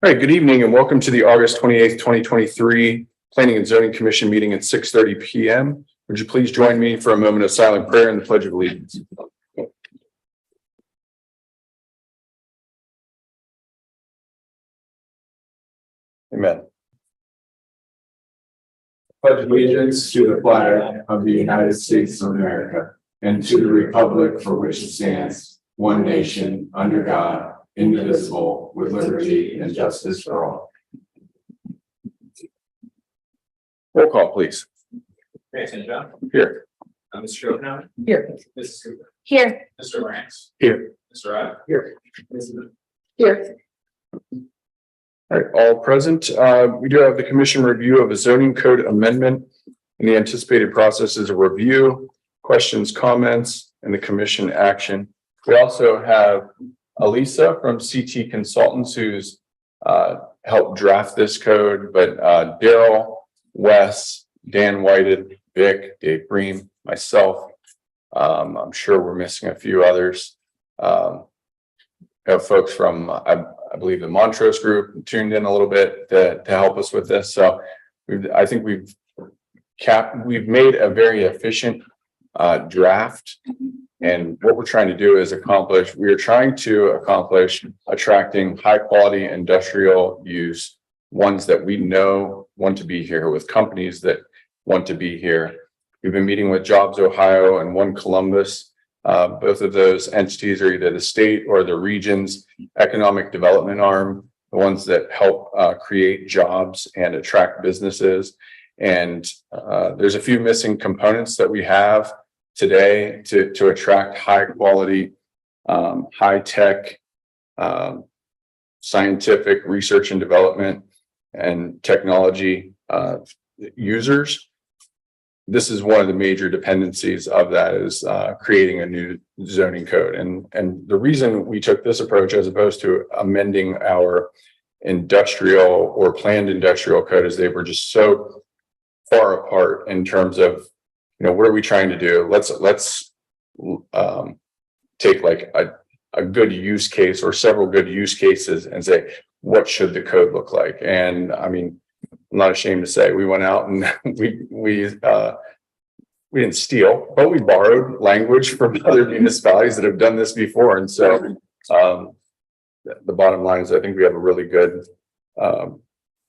All right, good evening and welcome to the August 28th, 2023 Planning and Zoning Commission meeting at 6:30 p.m. Would you please join me for a moment of silent prayer and the Pledge of Allegiance? Amen. Pledge allegiance to the flag of the United States of America and to the republic for which it stands, one nation, under God, indivisible, with liberty and justice for all. Roll call, please. Mayor John. Here. Mr. Schopenhauer. Here. Mrs. Cooper. Here. Mr. Lawrence. Here. Mr. Rod. Here. Mrs. Here. All right, all present. We do have the commission review of a zoning code amendment, and the anticipated process is a review, questions, comments, and the commission action. We also have Elisa from CT Consultants who's helped draft this code, but Daryl, Wes, Dan Whited, Vic, Dave Bream, myself. I'm sure we're missing a few others. We have folks from I believe the Montrose group tuned in a little bit to help us with this. So I think we've made a very efficient draft. And what we're trying to do is we are trying to accomplish attracting high quality industrial use, ones that we know want to be here, with companies that want to be here. We've been meeting with Jobs Ohio and One Columbus. Both of those entities are either the state or the region's economic development arm, the ones that help create jobs and attract businesses. And there's a few missing components that we have today to attract high quality, high tech, scientific research and development and technology users. This is one of the major dependencies of that, is creating a new zoning code. And the reason we took this approach as opposed to amending our industrial or planned industrial code is they were just so far apart in terms of, what are we trying to do? Let's take like a good use case or several good use cases and say, what should the code look like? And I mean, I'm not ashamed to say we went out and we didn't steal, but we borrowed language from other municipalities that have done this before. And so the bottom line is I think we have a really good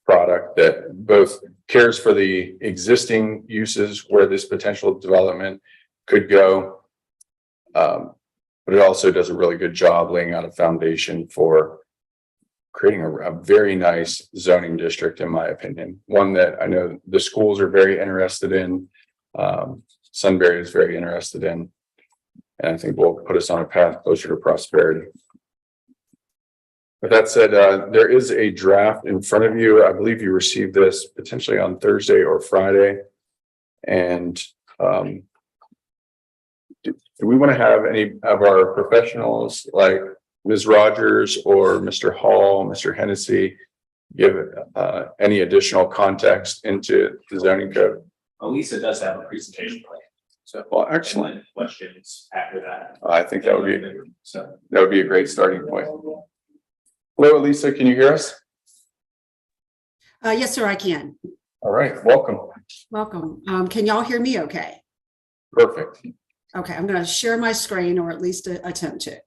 product that both cares for the existing uses where this potential development could go, but it also does a really good job laying out a foundation for creating a very nice zoning district, in my opinion. One that I know the schools are very interested in, Sunbury is very interested in, and I think will put us on a path closer to prosperity. With that said, there is a draft in front of you. I believe you received this potentially on Thursday or Friday. And do we want to have any of our professionals like Ms. Rogers or Mr. Hall, Mr. Hennessy, give any additional context into the zoning code? Elisa does have a presentation plan. So, Well, excellent. Questions after that. I think that would be a great starting point. Hello, Elisa, can you hear us? Yes, sir, I can. All right, welcome. Welcome. Can y'all hear me okay? Perfect. Okay, I'm going to share my screen, or at least attempt to.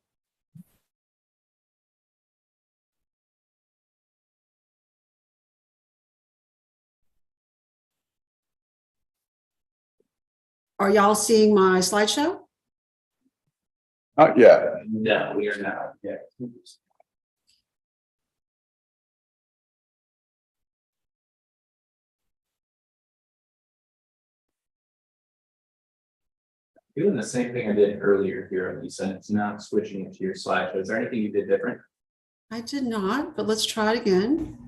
Are y'all seeing my slideshow? Not yet. No, we are not yet. Doing the same thing I did earlier here, Lisa. It's not switching it to your slideshow. Is there anything you did different? I did not, but let's try it again.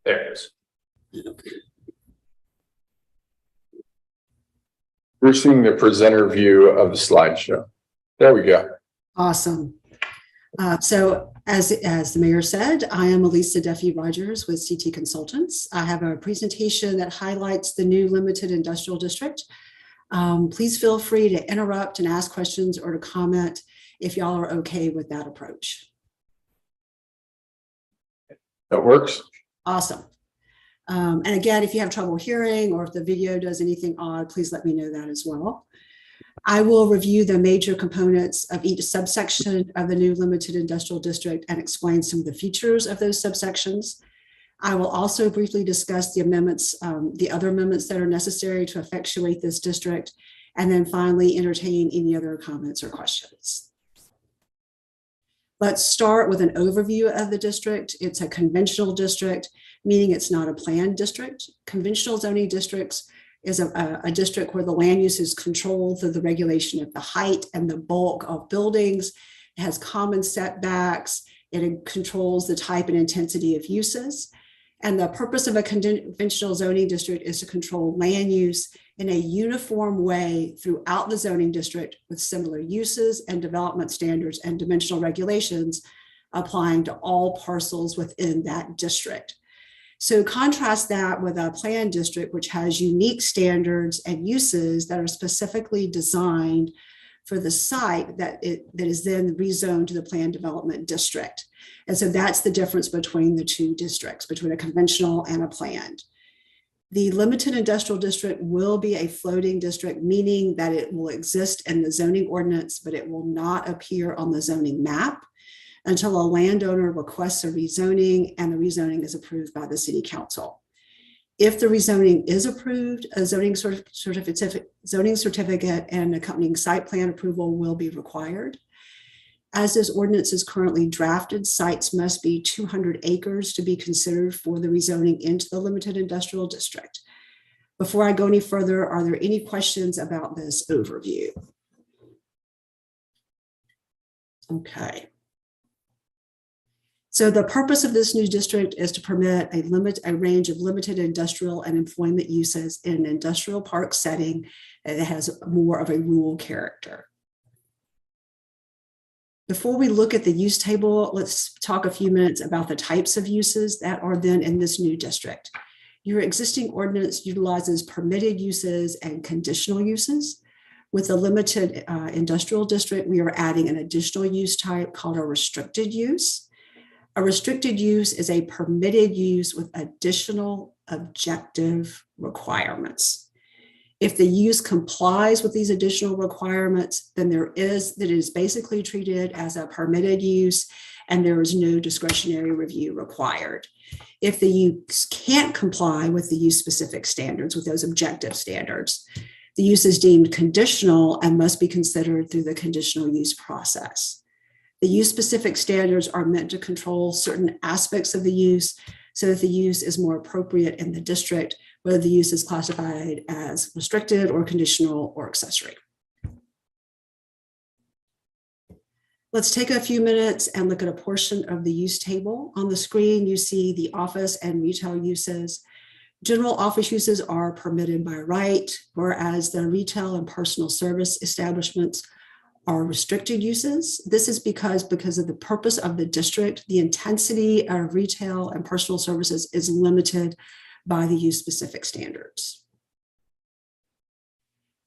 There it is. We're seeing the presenter view of the slideshow. There we go. Awesome. So as the mayor said, I am Elisa Duffy Rogers with CT Consultants. I have a presentation that highlights the new limited industrial district. Please feel free to interrupt and ask questions or to comment if y'all are okay with that approach. That works. Awesome. And again, if you have trouble hearing or if the video does anything odd, please let me know that as well. I will review the major components of each subsection of the new limited industrial district and explain some of the features of those subsections. I will also briefly discuss the amendments, the other amendments that are necessary to effectuate this district, and then finally entertain any other comments or questions. Let's start with an overview of the district. It's a conventional district, meaning it's not a planned district. Conventional zoning districts is a district where the land use is controlled through the regulation of the height and the bulk of buildings. It has common setbacks. It controls the type and intensity of uses. And the purpose of a conventional zoning district is to control land use in a uniform way throughout the zoning district with similar uses and development standards and dimensional regulations applying to all parcels within that district. So contrast that with a planned district, which has unique standards and uses that are specifically designed for the site that is then rezoned to the planned development district. And so that's the difference between the two districts, between a conventional and a planned. The limited industrial district will be a floating district, meaning that it will exist in the zoning ordinance, but it will not appear on the zoning map until a landowner requests a rezoning and the rezoning is approved by the city council. If the rezoning is approved, a zoning certificate and accompanying site plan approval will be required. As this ordinance is currently drafted, sites must be 200 acres to be considered for the rezoning into the limited industrial district. Before I go any further, are there any questions about this overview? Okay. So the purpose of this new district is to permit a range of limited industrial and employment uses in an industrial park setting that has more of a rural character. Before we look at the use table, let's talk a few minutes about the types of uses that are then in this new district. Your existing ordinance utilizes permitted uses and conditional uses. With the limited industrial district, we are adding an additional use type called a restricted use. A restricted use is a permitted use with additional objective requirements. If the use complies with these additional requirements, then it is basically treated as a permitted use and there is no discretionary review required. If the use can't comply with the use specific standards, with those objective standards, the use is deemed conditional and must be considered through the conditional use process. The use specific standards are meant to control certain aspects of the use so that the use is more appropriate in the district, whether the use is classified as restricted or conditional or accessory. Let's take a few minutes and look at a portion of the use table. On the screen, you see the office and retail uses. General office uses are permitted by right, whereas the retail and personal service establishments are restricted uses. This is because of the purpose of the district, the intensity of retail and personal services is limited by the use specific standards.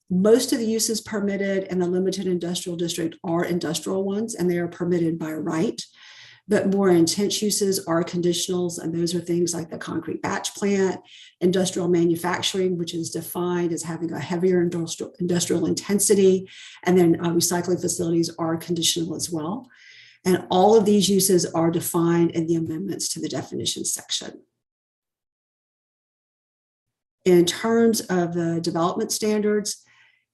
Most of the uses permitted in the limited industrial district are industrial ones, and they are permitted by right. But more intense uses are conditionals, and those are things like the concrete batch plant, industrial manufacturing, which is defined as having a heavier industrial intensity, and then recycling facilities are conditional as well. And all of these uses are defined in the amendments to the definition section. In terms of the development standards,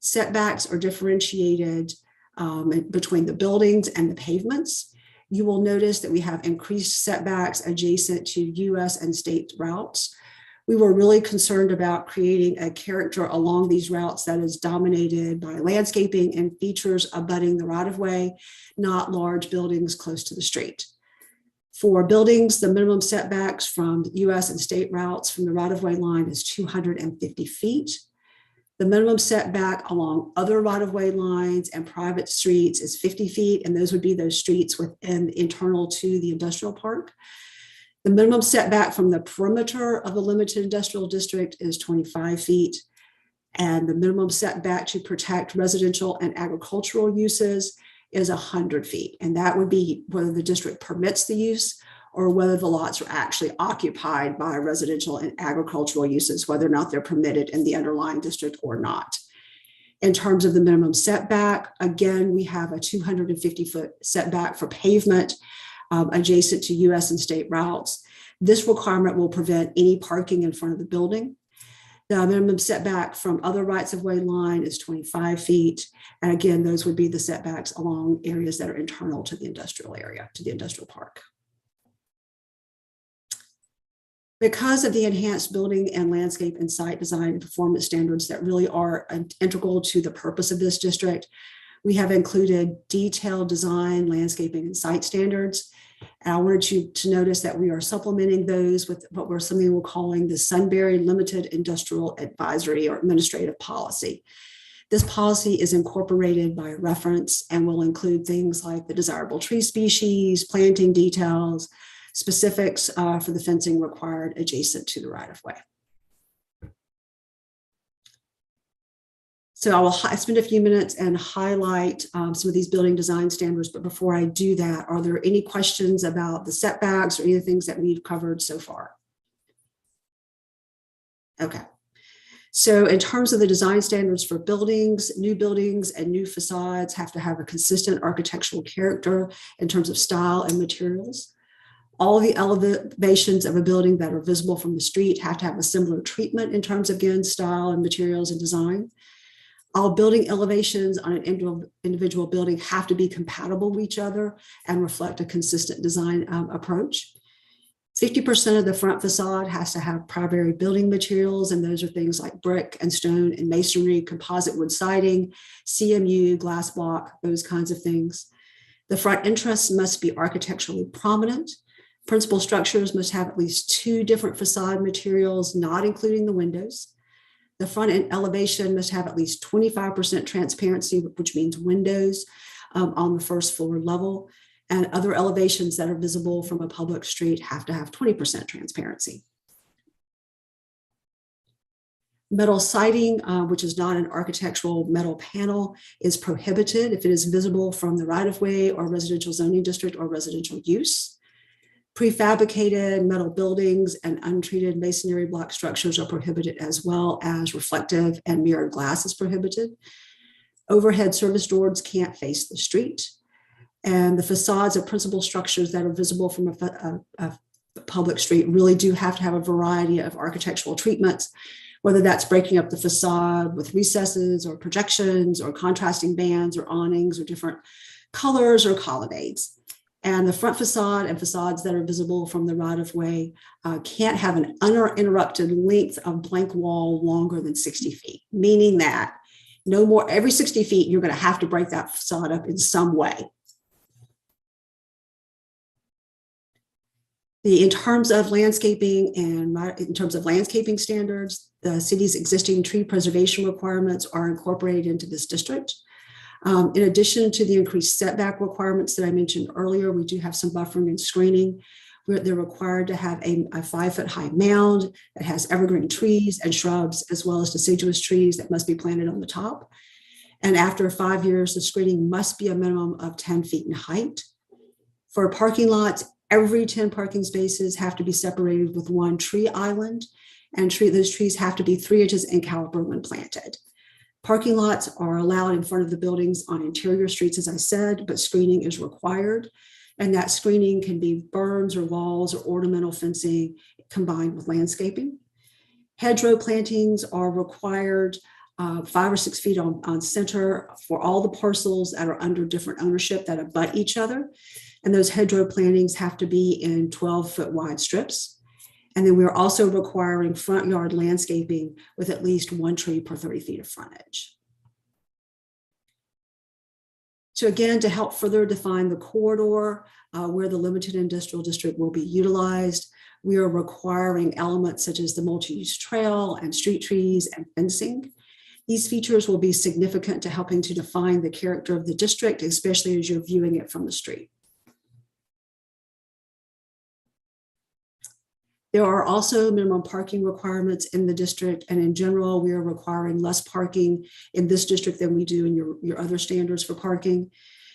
setbacks are differentiated between the buildings and the pavements. You will notice that we have increased setbacks adjacent to US and state routes. We were really concerned about creating a character along these routes that is dominated by landscaping and features abutting the right-of-way, not large buildings close to the street. For buildings, the minimum setbacks from US and state routes from the right-of-way line is 250 feet. The minimum setback along other right-of-way lines and private streets is 50 feet, and those would be those streets within internal to the industrial park. The minimum setback from the perimeter of the limited industrial district is 25 feet. And the minimum setback to protect residential and agricultural uses is 100 feet. And that would be whether the district permits the use or whether the lots are actually occupied by residential and agricultural uses, whether or not they're permitted in the underlying district or not. In terms of the minimum setback, again, we have a 250-foot setback for pavement adjacent to US and state routes. This requirement will prevent any parking in front of the building. The minimum setback from other rights-of-way line is 25 feet. And again, those would be the setbacks along areas that are internal to the industrial area, to the industrial park. Because of the enhanced building and landscape and site design and performance standards that really are integral to the purpose of this district, we have included detailed design, landscaping, and site standards. And I wanted you to notice that we are supplementing those with what we're calling the Sunbury Limited Industrial Advisory or Administrative Policy. This policy is incorporated by reference and will include things like the desirable tree species, planting details, specifics for the fencing required adjacent to the right-of-way. So I will spend a few minutes and highlight some of these building design standards, but before I do that, are there any questions about the setbacks or any of the things that we've covered so far? Okay. So in terms of the design standards for buildings, new buildings and new facades have to have a consistent architectural character in terms of style and materials. All the elevations of a building that are visible from the street have to have a similar treatment in terms of, again, style and materials and design. All building elevations on an individual building have to be compatible with each other and reflect a consistent design approach. 50% of the front facade has to have primary building materials, and those are things like brick and stone and masonry, composite wood siding, CMU, glass block, those kinds of things. The front entrance must be architecturally prominent. Principal structures must have at least 2 different facade materials, not including the windows. The front end elevation must have at least 25% transparency, which means windows on the first floor level. And other elevations that are visible from a public street have to have 20% transparency. Metal siding, which is not an architectural metal panel, is prohibited if it is visible from the right-of-way or residential zoning district or residential use. Prefabricated metal buildings and untreated masonry block structures are prohibited, as well as reflective and mirrored glass is prohibited. Overhead service doors can't face the street. And the facades of principal structures that are visible from a public street really do have to have a variety of architectural treatments, whether that's breaking up the facade with recesses or projections or contrasting bands or awnings or different colors or colonnades. And the front facade and facades that are visible from the right-of-way can't have an uninterrupted length of blank wall longer than 60 feet, meaning that no more, every 60 feet, you're going to have to break that facade up in some way. In terms of landscaping and in terms of landscaping standards, the city's existing tree preservation requirements are incorporated into this district. In addition to the increased setback requirements that I mentioned earlier, we do have some buffering and screening. They're required to have a 5-foot high mound that has evergreen trees and shrubs, as well as deciduous trees that must be planted on the top. And after 5 years, the screening must be a minimum of 10 feet in height. For parking lots, every 10 parking spaces have to be separated with 1 tree island, and those trees have to be 3 inches in caliber when planted. Parking lots are allowed in front of the buildings on interior streets, as I said, but screening is required. And that screening can be berms or walls or ornamental fencing combined with landscaping. Hedgerow plantings are required 5 or 6 feet on center for all the parcels that are under different ownership that abut each other. And those hedgerow plantings have to be in 12-foot wide strips. And then we're also requiring front yard landscaping with at least 1 tree per 30 feet of frontage. So again, to help further define the corridor where the limited industrial district will be utilized, we are requiring elements such as the multi-use trail and street trees and fencing. These features will be significant to helping to define the character of the district, especially as you're viewing it from the street. There are also minimum parking requirements in the district, and in general, we are requiring less parking in this district than we do in your other standards for parking.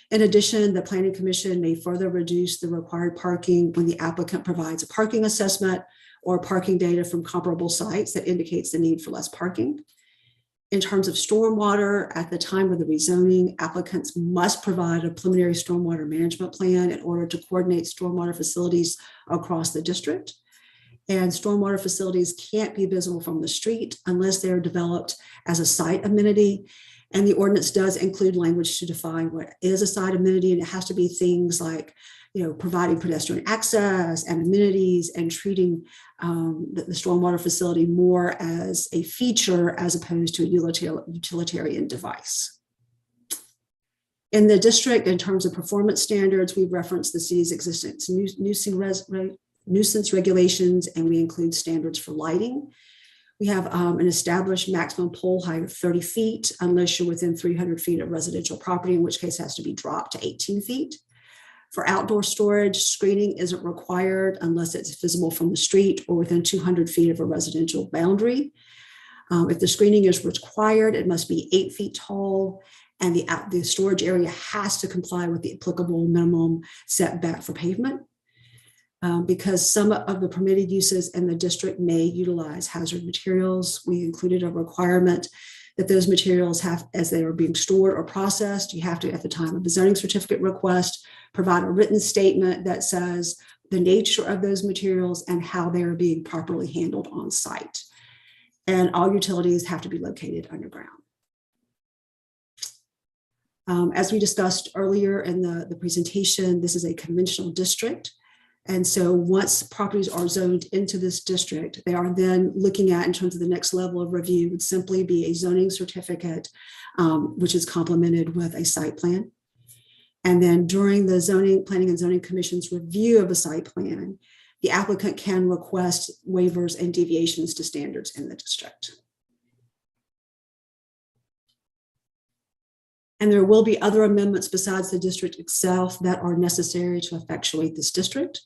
In addition, the Planning Commission may further reduce the required parking when the applicant provides a parking assessment or parking data from comparable sites that indicates the need for less parking. In terms of stormwater, at the time of the rezoning, applicants must provide a preliminary stormwater management plan in order to coordinate stormwater facilities across the district. And stormwater facilities can't be visible from the street unless they're developed as a site amenity. And the ordinance does include language to define what is a site amenity, and it has to be things like, providing pedestrian access and amenities and treating the stormwater facility more as a feature as opposed to a utilitarian device. In the district, in terms of performance standards, we reference the city's existence nuisance regulations, and we include standards for lighting. We have an established maximum pole height of 30 feet, unless you're within 300 feet of residential property, in which case it has to be dropped to 18 feet. For outdoor storage, screening isn't required unless it's visible from the street or within 200 feet of a residential boundary. If the screening is required, it must be 8 feet tall, and the storage area has to comply with the applicable minimum setback for pavement. Because some of the permitted uses in the district may utilize hazard materials, we included a requirement that those materials have, as they are being stored or processed, you have to, at the time of the zoning certificate request, provide a written statement that says the nature of those materials and how they are being properly handled on site. And all utilities have to be located underground. As we discussed earlier in the presentation, this is a conventional district. And so once properties are zoned into this district, they are then looking at, in terms of the next level of review, would simply be a zoning certificate, which is complemented with a site plan. And then during the Planning and Zoning Commission's review of a site plan, the applicant can request waivers and deviations to standards in the district. And there will be other amendments besides the district itself that are necessary to effectuate this district.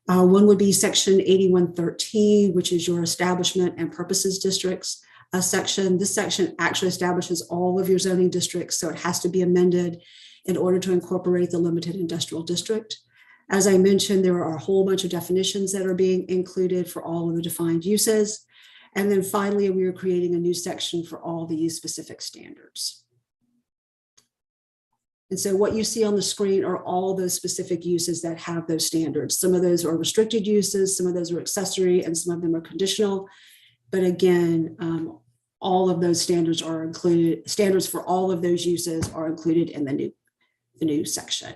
One would be section 8113, which is your establishment and purposes districts section. This section actually establishes all of your zoning districts, so it has to be amended in order to incorporate the limited industrial district. As I mentioned, there are a whole bunch of definitions that are being included for all of the defined uses. And then finally, we are creating a new section for all the use specific standards. And so what you see on the screen are all those specific uses that have those standards. Some of those are restricted uses, some of those are accessory, and some of them are conditional. But again, all of those standards are included, standards for all of those uses are included in the new section.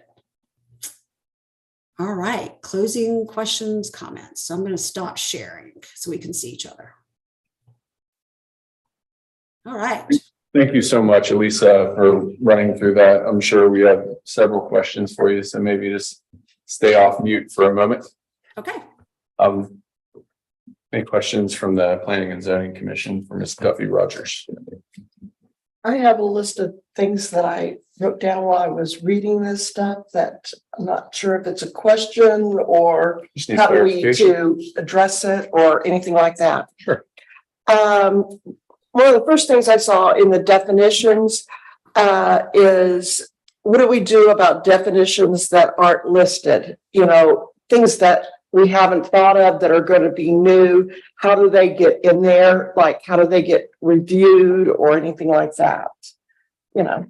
All right, closing questions, comments. So I'm going to stop sharing so we can see each other. All right. Thank you so much, Elisa, for running through that. I'm sure we have several questions for you, so maybe just stay off mute for a moment. Okay. Any questions from the Planning and Zoning Commission for Ms. Duffy Rogers? I have a list of things that I wrote down while I was reading this stuff that I'm not sure if it's a question or how do we to address it or anything like that. Sure. One of the first things I saw in the definitions is what do we do about definitions that aren't listed? You know, things that we haven't thought of that are going to be new. How do they get in there? Like, how do they get reviewed or anything like that? You know,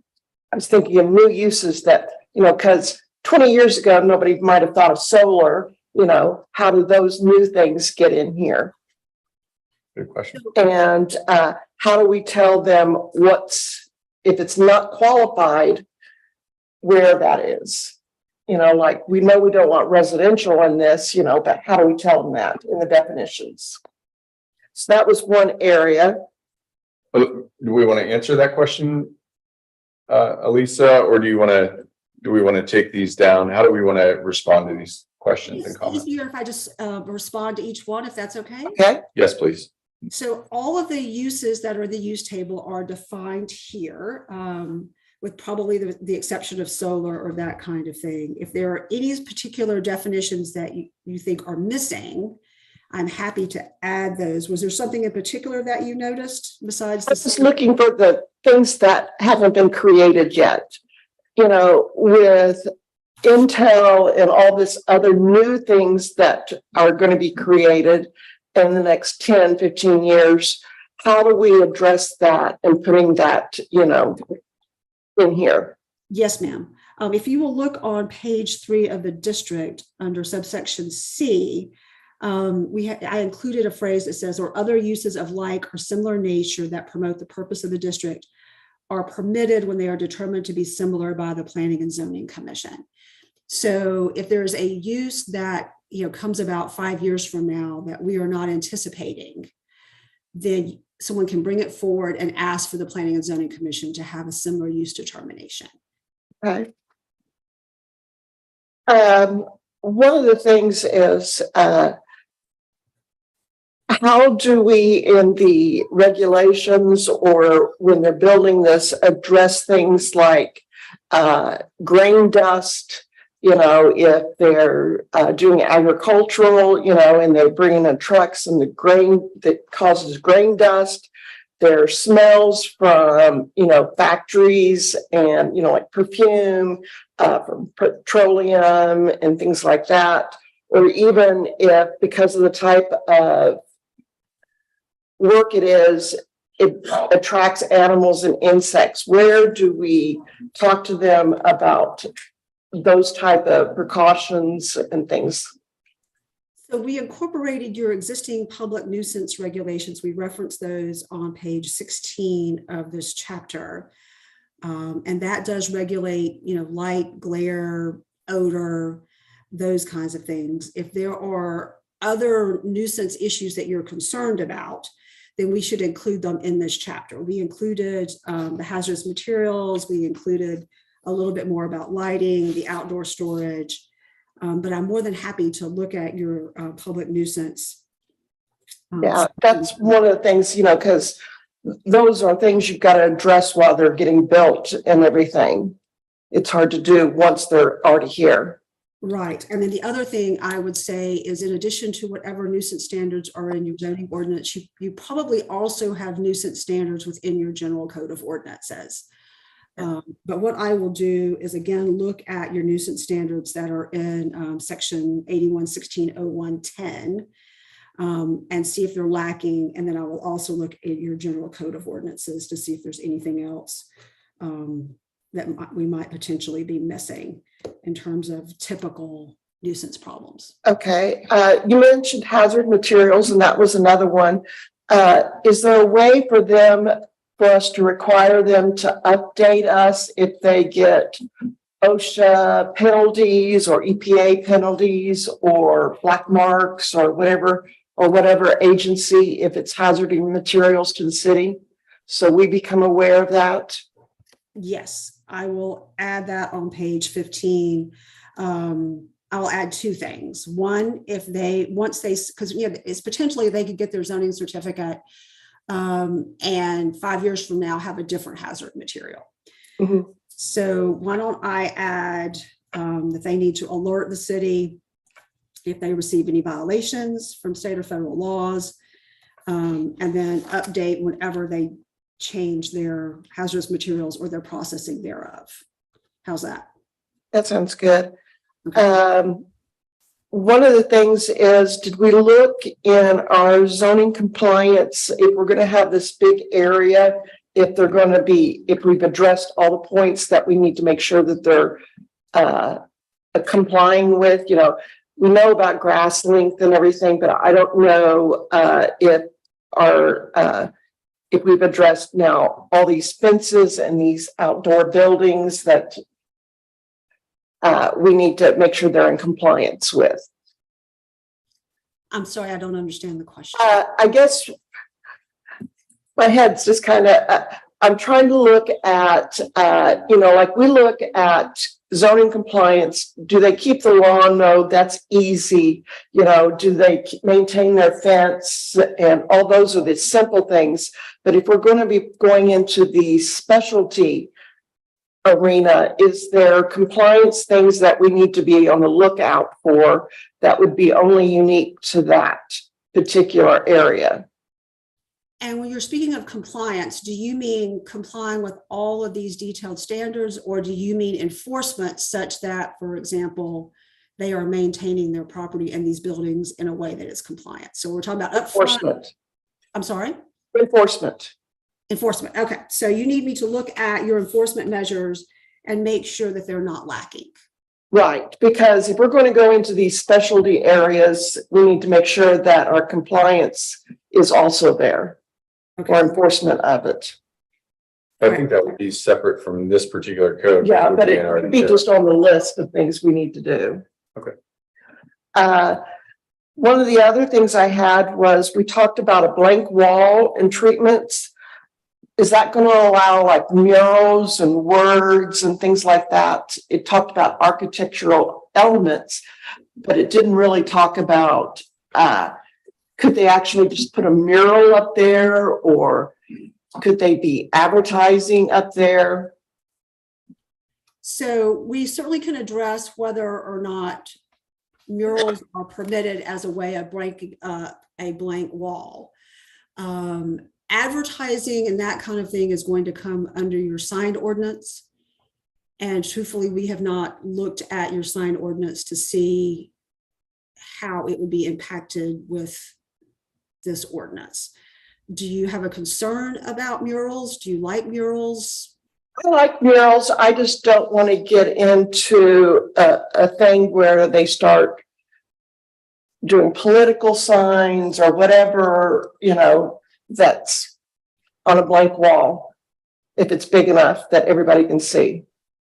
I was thinking of new uses that, you know, because 20 years ago, nobody might have thought of solar. You know, how do those new things get in here? Good question. And how do we tell them what's, if it's not qualified, where that is? You know, like we know we don't want residential in this, you know, but how do we tell them that in the definitions? So that was one area. Do we want to answer that question, Elisa, or do we want to take these down? How do we want to respond to these questions and comments? It's easier if I just respond to each one, if that's okay. Okay. Yes, please. So all of the uses that are the use table are defined here, with probably the exception of solar or that kind of thing. If there are any particular definitions that you think are missing, I'm happy to add those. Was there something in particular that you noticed besides I was this? looking for the things that haven't been created yet, you know, with Intel and all this other new things that are going to be created in the next 10, 15 years. How do we address that and putting that, you know, in here? Yes, ma'am. If you will look on page 3 of the district under subsection C, I included a phrase that says, or other uses of like or similar nature that promote the purpose of the district are permitted when they are determined to be similar by the Planning and Zoning Commission. So if there's a use that, you know, comes about 5 years from now that we are not anticipating, then someone can bring it forward and ask for the Planning and Zoning Commission to have a similar use determination. Right. One of the things is, how do we in the regulations or when they're building this address things like grain dust, you know, if they're doing agricultural, you know, and they're bringing in trucks and the grain that causes grain dust, there are smells from, you know, factories and, you know, like perfume, from petroleum and things like that. Or even if because of the type of work it is, it attracts animals and insects. Where do we talk to them about those type of precautions and things? So we incorporated your existing public nuisance regulations. We referenced those on page 16 of this chapter. And that does regulate, you know, light, glare, odor, those kinds of things. If there are other nuisance issues that you're concerned about, then we should include them in this chapter. We included the hazardous materials. We included a little bit more about lighting, the outdoor storage. But I'm more than happy to look at your public nuisance. Yeah, that's one of the things, you know, because those are things you've got to address while they're getting built and everything. It's hard to do once they're already here. Right. And then the other thing I would say is, in addition to whatever nuisance standards are in your zoning ordinance, you probably also have nuisance standards within your general code of ordinances. But what I will do is, again, look at your nuisance standards that are in section 81160110 and see if they're lacking. And then I will also look at your general code of ordinances to see if there's anything else that we might potentially be missing in terms of typical nuisance problems. Okay, you mentioned hazard materials, and that was another one. Is there a way for us to require them to update us if they get OSHA penalties or EPA penalties or black marks or whatever agency, if it's hazarding materials to the city, so we become aware of that? Yes, I will add that on page 15. I'll add 2 things. One, if because you know, it's potentially they could get their zoning certificate and 5 years from now have a different hazard material. Mm-hmm. So why don't I add that they need to alert the city if they receive any violations from state or federal laws, and then update whenever they change their hazardous materials or their processing thereof. How's that? That sounds good. Okay. One of the things is, did we look in our zoning compliance, if we're going to have this big area, if we've addressed all the points that we need to make sure that they're complying with? You know, we know about grass length and everything, but I don't know if we've addressed now all these fences and these outdoor buildings that we need to make sure they're in compliance with. I'm sorry, I don't understand the question. I guess my head's just kind of, I'm trying to look at, you know, like we look at zoning compliance. Do they keep the lawn? No, that's easy. You know, do they maintain their fence? And all those are the simple things. But if we're going to be going into the specialty arena, is there compliance things that we need to be on the lookout for that would be only unique to that? particular area. And when you're speaking of compliance, do you mean complying with all of these detailed standards, or do you mean enforcement such that, for example, they are maintaining their property and these buildings in a way that is compliant? So we're talking about upfront. Enforcement. I'm sorry? Enforcement. Enforcement. Okay. So you need me to look at your enforcement measures and make sure that they're not lacking. Right, because if we're going to go into these specialty areas, we need to make sure that our compliance is also there, Okay. or enforcement of it. I think that would be separate from this particular code. Yeah, would but be it in our would be just on the list of things we need to do. Okay. One of the other things I had was we talked about a blank wall and treatments. Is that going to allow like murals and words and things like that? It talked about architectural elements, but it didn't really talk about, could they actually just put a mural up there, or could they be advertising up there? So we certainly can address whether or not murals are permitted as a way of breaking up a blank wall. Advertising and that kind of thing is going to come under your signed ordinance. And truthfully, we have not looked at your signed ordinance to see how it would be impacted with this ordinance. Do you have a concern about murals? Do you like murals? I like murals. I just don't want to get into a thing where they start doing political signs or whatever, you know, that's on a blank wall, if it's big enough that everybody can see.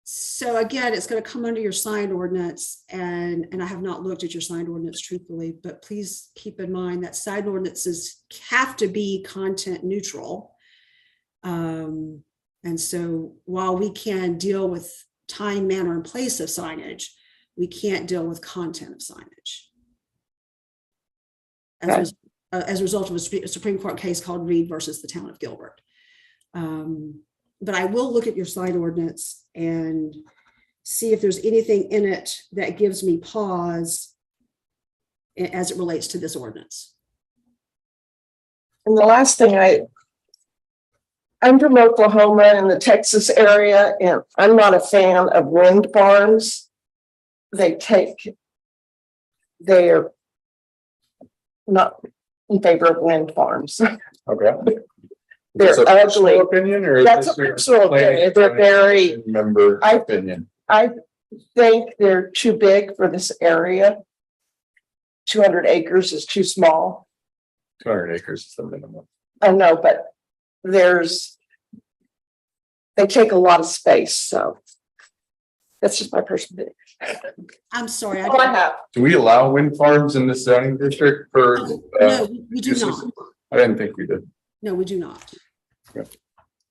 So again, it's going to come under your signed ordinance, and I have not looked at your signed ordinance truthfully, but please keep in mind that signed ordinances have to be content neutral. And so while we can deal with time, manner, and place of signage, we can't deal with content of signage. As a result of a Supreme Court case called Reed versus the Town of Gilbert. But I will look at your sign ordinance and see if there's anything in it that gives me pause as it relates to this ordinance. And the last thing, I'm from Oklahoma in the Texas area, and I'm not a fan of wind farms. They're not in favor of wind farms. Okay. They're Is this a personal ugly. opinion, or is That's this a your personal opinion. They're very, member I- opinion? I think they're too big for this area. 200 acres is too small. 200 acres is the minimum. I know, but they take a lot of space, so that's just my personal opinion. I'm sorry. All I have. Do we allow wind farms in this zoning district for? No, we do uses? not. I didn't think we did. No, we do not. Okay.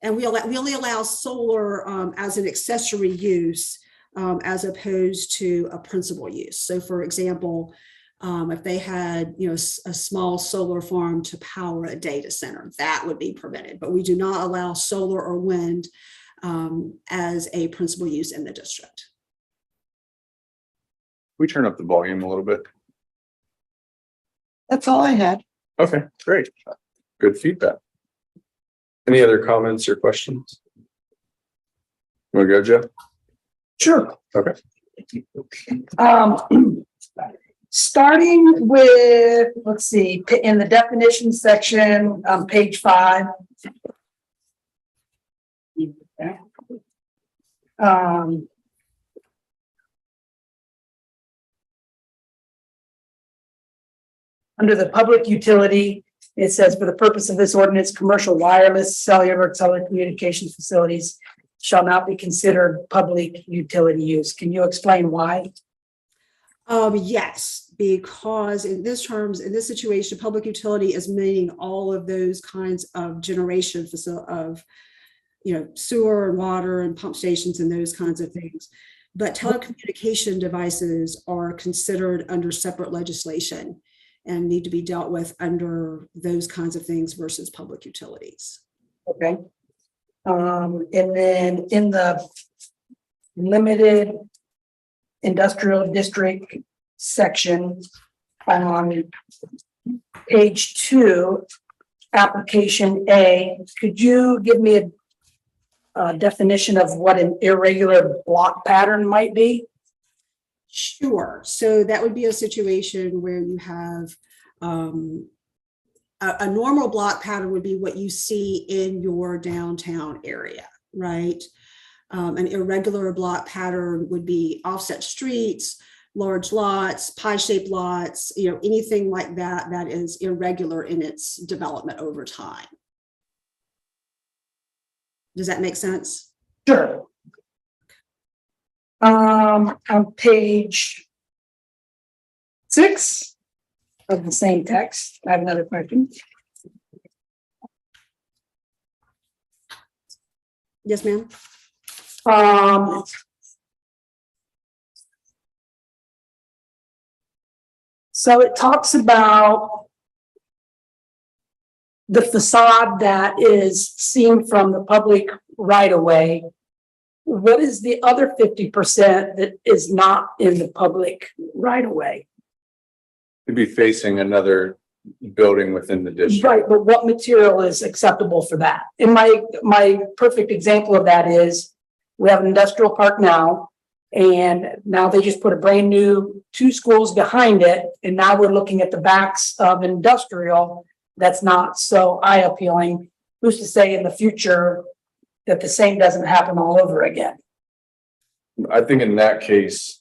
And we only allow solar as an accessory use as opposed to a principal use. So for example, if they had, a small solar farm to power a data center, that would be permitted, but we do not allow solar or wind as a principal use in the district. We turn up the volume a little bit. That's all I had. Okay, great. Good feedback. Any other comments or questions? Want to go, Jeff? Sure. Okay. Starting with, let's see, in the definition section on page 5. Under the public utility, it says for the purpose of this ordinance, commercial wireless, cellular, telecommunications facilities shall not be considered public utility use. Can you explain why? Yes, because in this situation, public utility is meaning all of those kinds of generation of, sewer and water and pump stations and those kinds of things. But telecommunication devices are considered under separate legislation and need to be dealt with under those kinds of things versus public utilities. Okay. And then in the limited industrial district section, page 2, application A, could you give me a definition of what an irregular block pattern might be? Sure. So that would be a situation where you have a normal block pattern would be what you see in your downtown area, right? An irregular block pattern would be offset streets, large lots, pie-shaped lots, anything like that that is irregular in its development over time. Does that make sense? Sure. On page 6 of the same text, I have another question. Yes, ma'am. So it talks about the facade that is seen from the public right of way. What is the other 50% that is not in the public right of way? It'd be facing another building within the district. Right, but what material is acceptable for that? And my perfect example of that is we have an industrial park now, and now they just put a brand new 2 schools behind it, and now we're looking at the backs of industrial that's not so eye appealing. Who's to say in the future that the same doesn't happen all over again? I think in that case,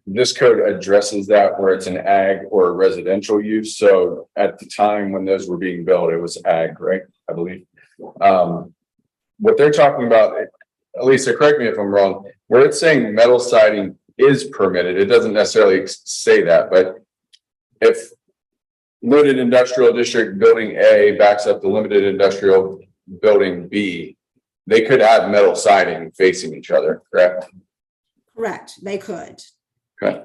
this code addresses that where it's an ag or a residential use. So at the time when those were being built, it was ag, right? I believe. What they're talking about, Lisa, correct me if I'm wrong, where it's saying metal siding is permitted, it doesn't necessarily say that, but if limited industrial district building A backs up the limited industrial building B, they could have metal siding facing each other, correct? Correct. They could. Okay.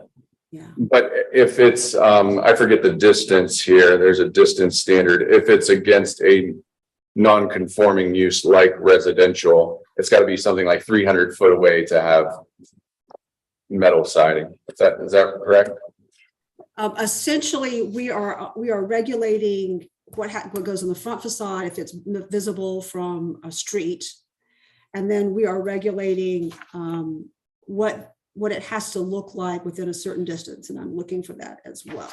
Yeah. But if it's, I forget the distance here, there's a distance standard. If it's against a non-conforming use like residential, it's got to be something like 300 foot away to have metal siding. Is that correct? Essentially, we are regulating what goes on the front facade if it's visible from a street, and then we are regulating what it has to look like within a certain distance, and I'm looking for that as well.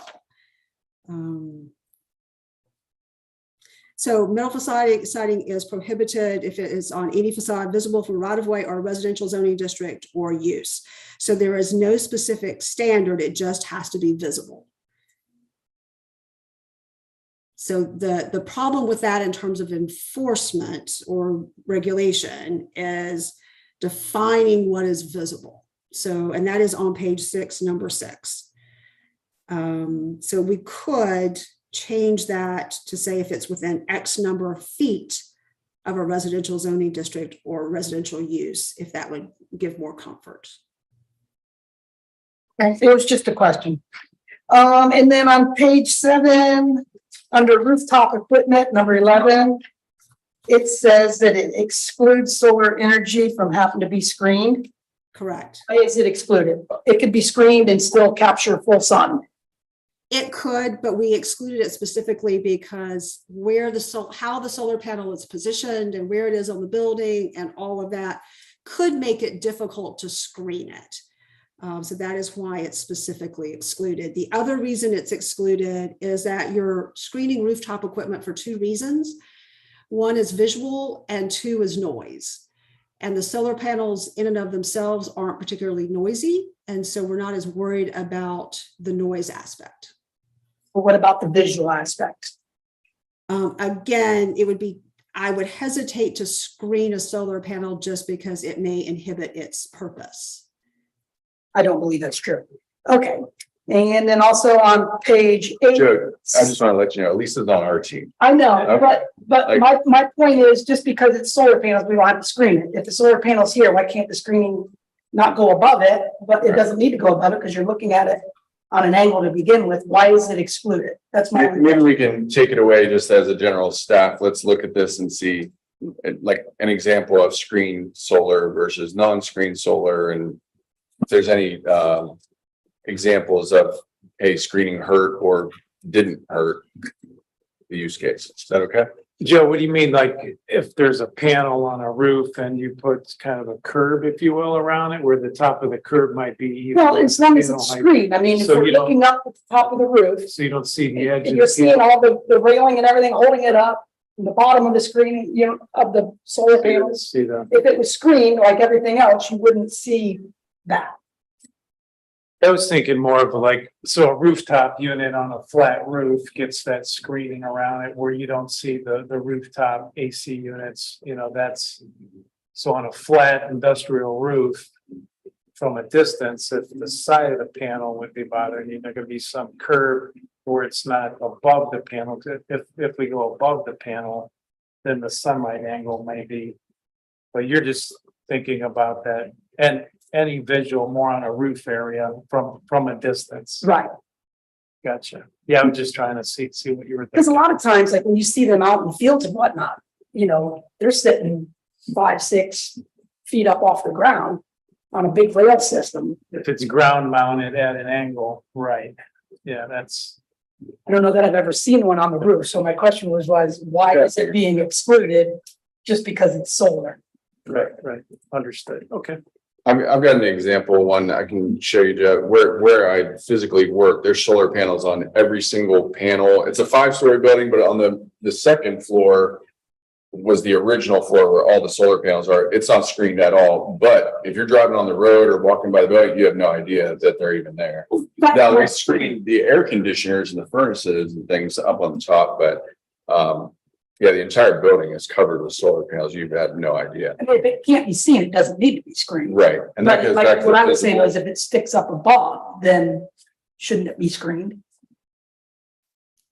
So metal facade siding is prohibited if it is on any facade visible from right of way or residential zoning district or use. So there is no specific standard, it just has to be visible. So the problem with that in terms of enforcement or regulation is defining what is visible. So, and that is on page 6, number 6. So we could change that to say if it's within X number of feet of a residential zoning district or residential use, if that would give more comfort. Okay, it was just a question. And then on page 7, under rooftop equipment, number 11, it says that it excludes solar energy from having to be screened. Correct. Why is it excluded? It could be screened and still capture full sun. It could, but we excluded it specifically because how the solar panel is positioned and where it is on the building and all of that could make it difficult to screen it. So that is why it's specifically excluded. The other reason it's excluded is that you're screening rooftop equipment for 2 reasons. One is visual and 2 is noise. And the solar panels in and of themselves aren't particularly noisy. And so we're not as worried about the noise aspect. But what about the visual aspect? Again, I would hesitate to screen a solar panel just because it may inhibit its purpose. I don't believe that's true. Okay. And then also on page 8. Joe, I just want to let you know, Lisa's on our team. I know, Okay. but my point is just because it's solar panels, we don't have to screen it. If the solar panel's here, why can't the screening not go above it? But it doesn't need to go above it because you're looking at it on an angle to begin with. Why is it excluded? That's my Maybe we can take it away just as a general staff. Let's look at this and see like an example of screen solar versus non-screen solar, and if there's any examples of, hey, screening hurt or didn't hurt the use case. Is that okay? Joe, what do you mean, like, if there's a panel on a roof and you put kind of a curb, if you will, around it, where the top of the curb might be? Well, as long as it's height, screened, I mean, if So we're you don't- looking up at the top of the roof, so you don't see the edge. and you're seeing all the railing and everything holding it up, and the bottom of the screen, you know, of the solar panels. See the. If it was screened like everything else, you wouldn't see that. I was thinking more of like, so a rooftop unit on a flat roof gets that screening around it where you don't see the rooftop AC units, you know, that's. So on a flat industrial roof, from a distance, if the side of the panel would be bothering you, there could be some curve where it's not above the panel. If we go above the panel, then the sunlight angle may be. But you're just thinking about that, and any visual more on a roof area from a distance. Right. Gotcha. Yeah, I'm just trying to see what you were Because a thinking. lot of times, like when you see them out in the fields and whatnot, you know, they're sitting 5, 6 feet up off the ground on a big rail system. If it's ground mounted at an angle, right? Yeah, that's, I don't know that I've ever seen one on the roof. So my question was why is it being excluded just because it's solar? right, understood. Okay. I've got an example, one I can show you, Jeff, where I physically work. There's solar panels on every single panel. It's a 5-story building, but on the second floor was the original floor where all the solar panels are. It's not screened at all. But if you're driving on the road or walking by the building, you have no idea that they're even there. Now they screen the air conditioners and the furnaces and things up on the top, but yeah, the entire building is covered with solar panels. You've had no idea. I mean, if it can't be seen, it doesn't need to be screened. Right. And that But goes back like to what the I was saying physical- was if it sticks up above, then shouldn't it be screened?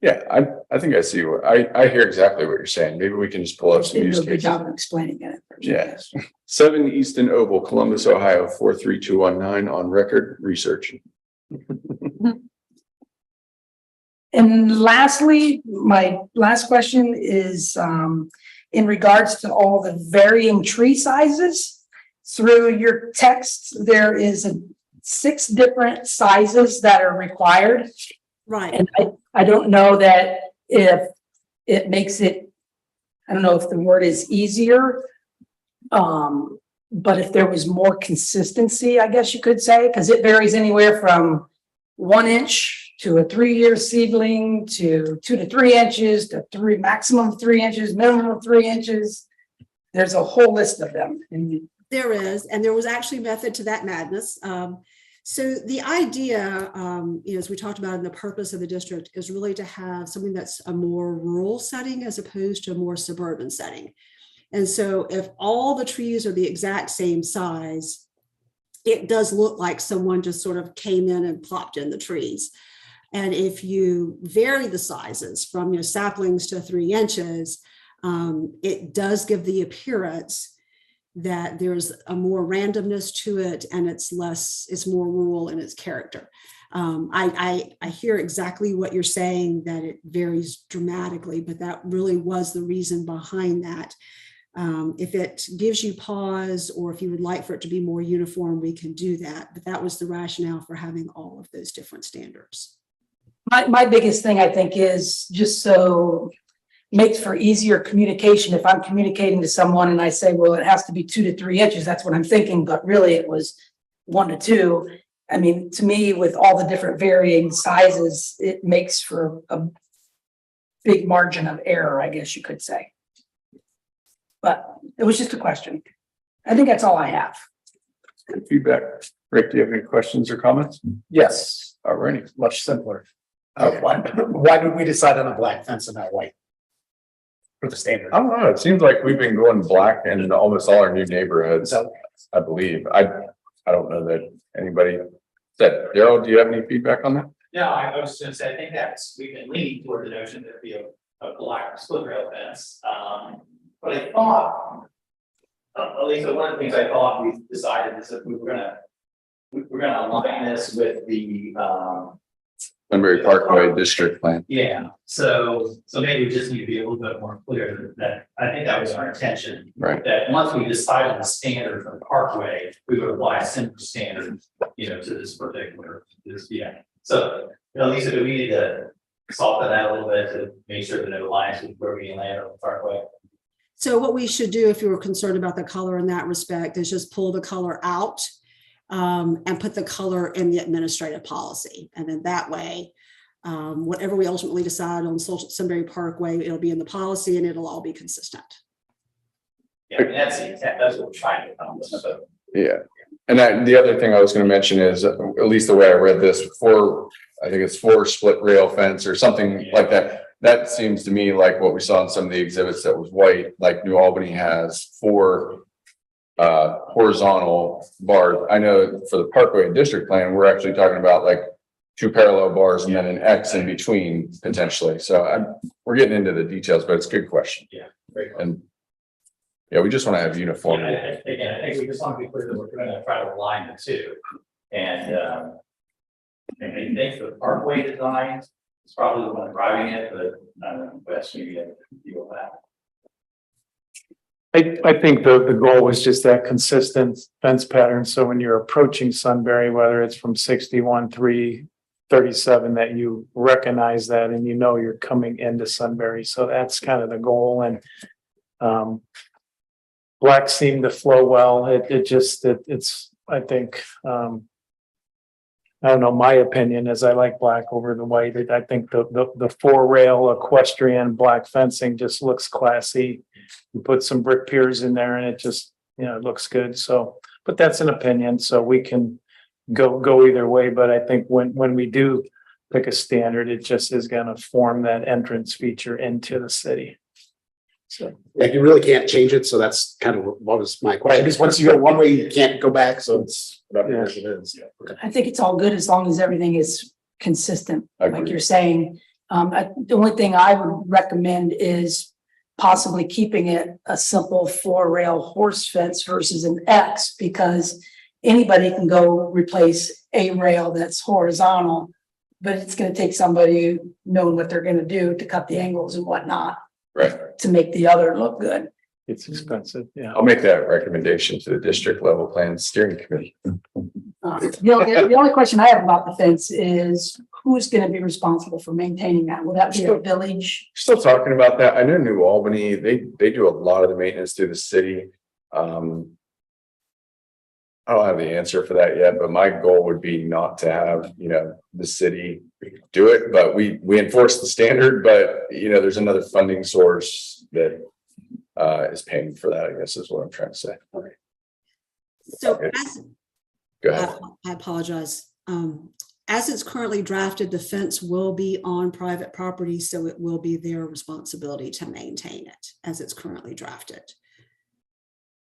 Yeah, I think I see what I hear exactly what you're saying. Maybe we can just pull up some Didn't use do a good cases. job of explaining it. Yes. 7 Easton Oval, Columbus, Ohio, 43219 on record research. And lastly, my last question is in regards to all the varying tree sizes. Through your text, there is 6 different sizes that are required. Right. And I don't know that if it makes it, I don't know if the word is easier. But if there was more consistency, I guess you could say, because it varies anywhere from 1 inch to a 3-year seedling to 2 to 3 inches to maximum 3 inches, minimum of 3 inches. There's a whole list of them. And There is, and there was actually method to that madness. So the idea, as we talked about in the purpose of the district, is really to have something that's a more rural setting as opposed to a more suburban setting. And so if all the trees are the exact same size, it does look like someone just sort of came in and plopped in the trees. And if you vary the sizes from saplings to 3 inches, it does give the appearance that there's a more randomness to it, and it's more rural in its character. I hear exactly what you're saying, that it varies dramatically, but that really was the reason behind that. If it gives you pause, or if you would like for it to be more uniform, we can do that. But that was the rationale for having all of those different standards. my biggest thing, I think, is just so makes for easier communication. If I'm communicating to someone and I say, well, it has to be 2 to 3 inches, that's what I'm thinking, but really it was 1 to 2. I mean, to me, with all the different varying sizes, it makes for a big margin of error, I guess you could say. But it was just a question. I think that's all I have. Good feedback. Rick, do you have any questions or comments? Yes, All righty. much simpler. Why did we decide on a black fence and not white? For the standard. I don't know. It seems like we've been going black in almost all our new neighborhoods, So, I believe. I don't know that anybody said. Daryl, do you have any feedback on that? No, I was just gonna say, I think we've been leaning toward the notion that it'd be a black split rail fence. But I thought, at least one of the things I thought we decided is that we're gonna align this with the, Sunbury Parkway District Plan. yeah, so maybe we just need to be a little bit more clear that I think that was our intention. Right. That once we decide on the standard for the parkway, we would apply a similar standard, to this particular, yeah. So, at least if we need to soften that a little bit to make sure that it aligns with where we land on the Parkway. So what we should do, if you were concerned about the color in that respect, is just pull the color out and put the color in the administrative policy. And then that way, whatever we ultimately decide on Sunbury Parkway, it'll be in the policy and it'll all be consistent. Yeah, I mean, that's the intent, that's what we're trying to accomplish, so. Yeah. And the other thing I was going to mention is, at least the way I read this, I think it's 4 split rail fence or something like that. That seems to me like what we saw in some of the exhibits that was white, like New Albany has 4 horizontal bars. I know for the Parkway and District Plan, we're actually talking about like 2 parallel bars and then an X in between potentially. So we're getting into the details, but it's a good question. Yeah, great. And yeah, we just want to have uniformity. Again, I think we just want to be clear that we're gonna try to align the two. And I think the Parkway design is probably the one driving it, but West maybe deal with that. I think the goal was just that consistent fence pattern. So when you're approaching Sunbury, whether it's from 61, 3, 37, that you recognize that and you know you're coming into Sunbury. So that's kind of the goal. And black seemed to flow well. It's I think I don't know, my opinion is I like black over the white. I think the 4 rail equestrian black fencing just looks classy. You put some brick piers in there and it just, it looks good. So, but that's an opinion. So we can go either way. But I think when we do pick a standard, it just is going to form that entrance feature into the city. So Yeah, you really can't change it, so that's kind of what was my question, because once you go one way, you can't go back, so it's whatever it is. Okay. I think it's all good as long as everything is consistent, like Agreed. you're saying. The only thing I would recommend is possibly keeping it a simple 4 rail horse fence versus an X, because anybody can go replace a rail that's horizontal, but it's going to take somebody knowing what they're going to do to cut the angles and whatnot. Right. To make the other look good. it's expensive. Yeah. I'll make that recommendation to the district level plan steering committee. The only question I have about the fence is who's going to be responsible for maintaining that? Will that be a village? Still talking about that. I know New Albany, they do a lot of the maintenance through the city. I don't have the answer for that yet, but my goal would be not to have, the city do it, but we enforce the standard, but there's another funding source that is paying for that, I guess is what I'm trying to say. All right. So Okay. as, Go ahead. I apologize. As it's currently drafted, the fence will be on private property, so it will be their responsibility to maintain it as it's currently drafted.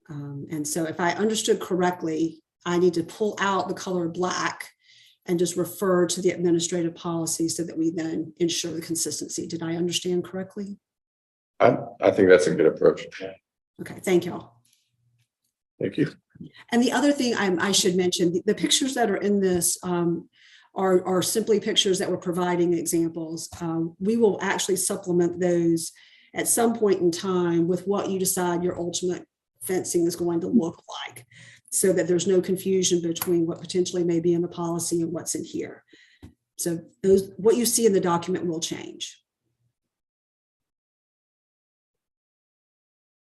And so if I understood correctly, I need to pull out the color black and just refer to the administrative policy so that we then ensure the consistency. Did I understand correctly? I think that's a good approach. Okay, thank you all. Thank you. And the other thing I should mention, the pictures that are in this are simply pictures that we're providing examples. We will actually supplement those at some point in time with what you decide your ultimate fencing is going to look like, so that there's no confusion between what potentially may be in the policy and what's in here. So what you see in the document will change.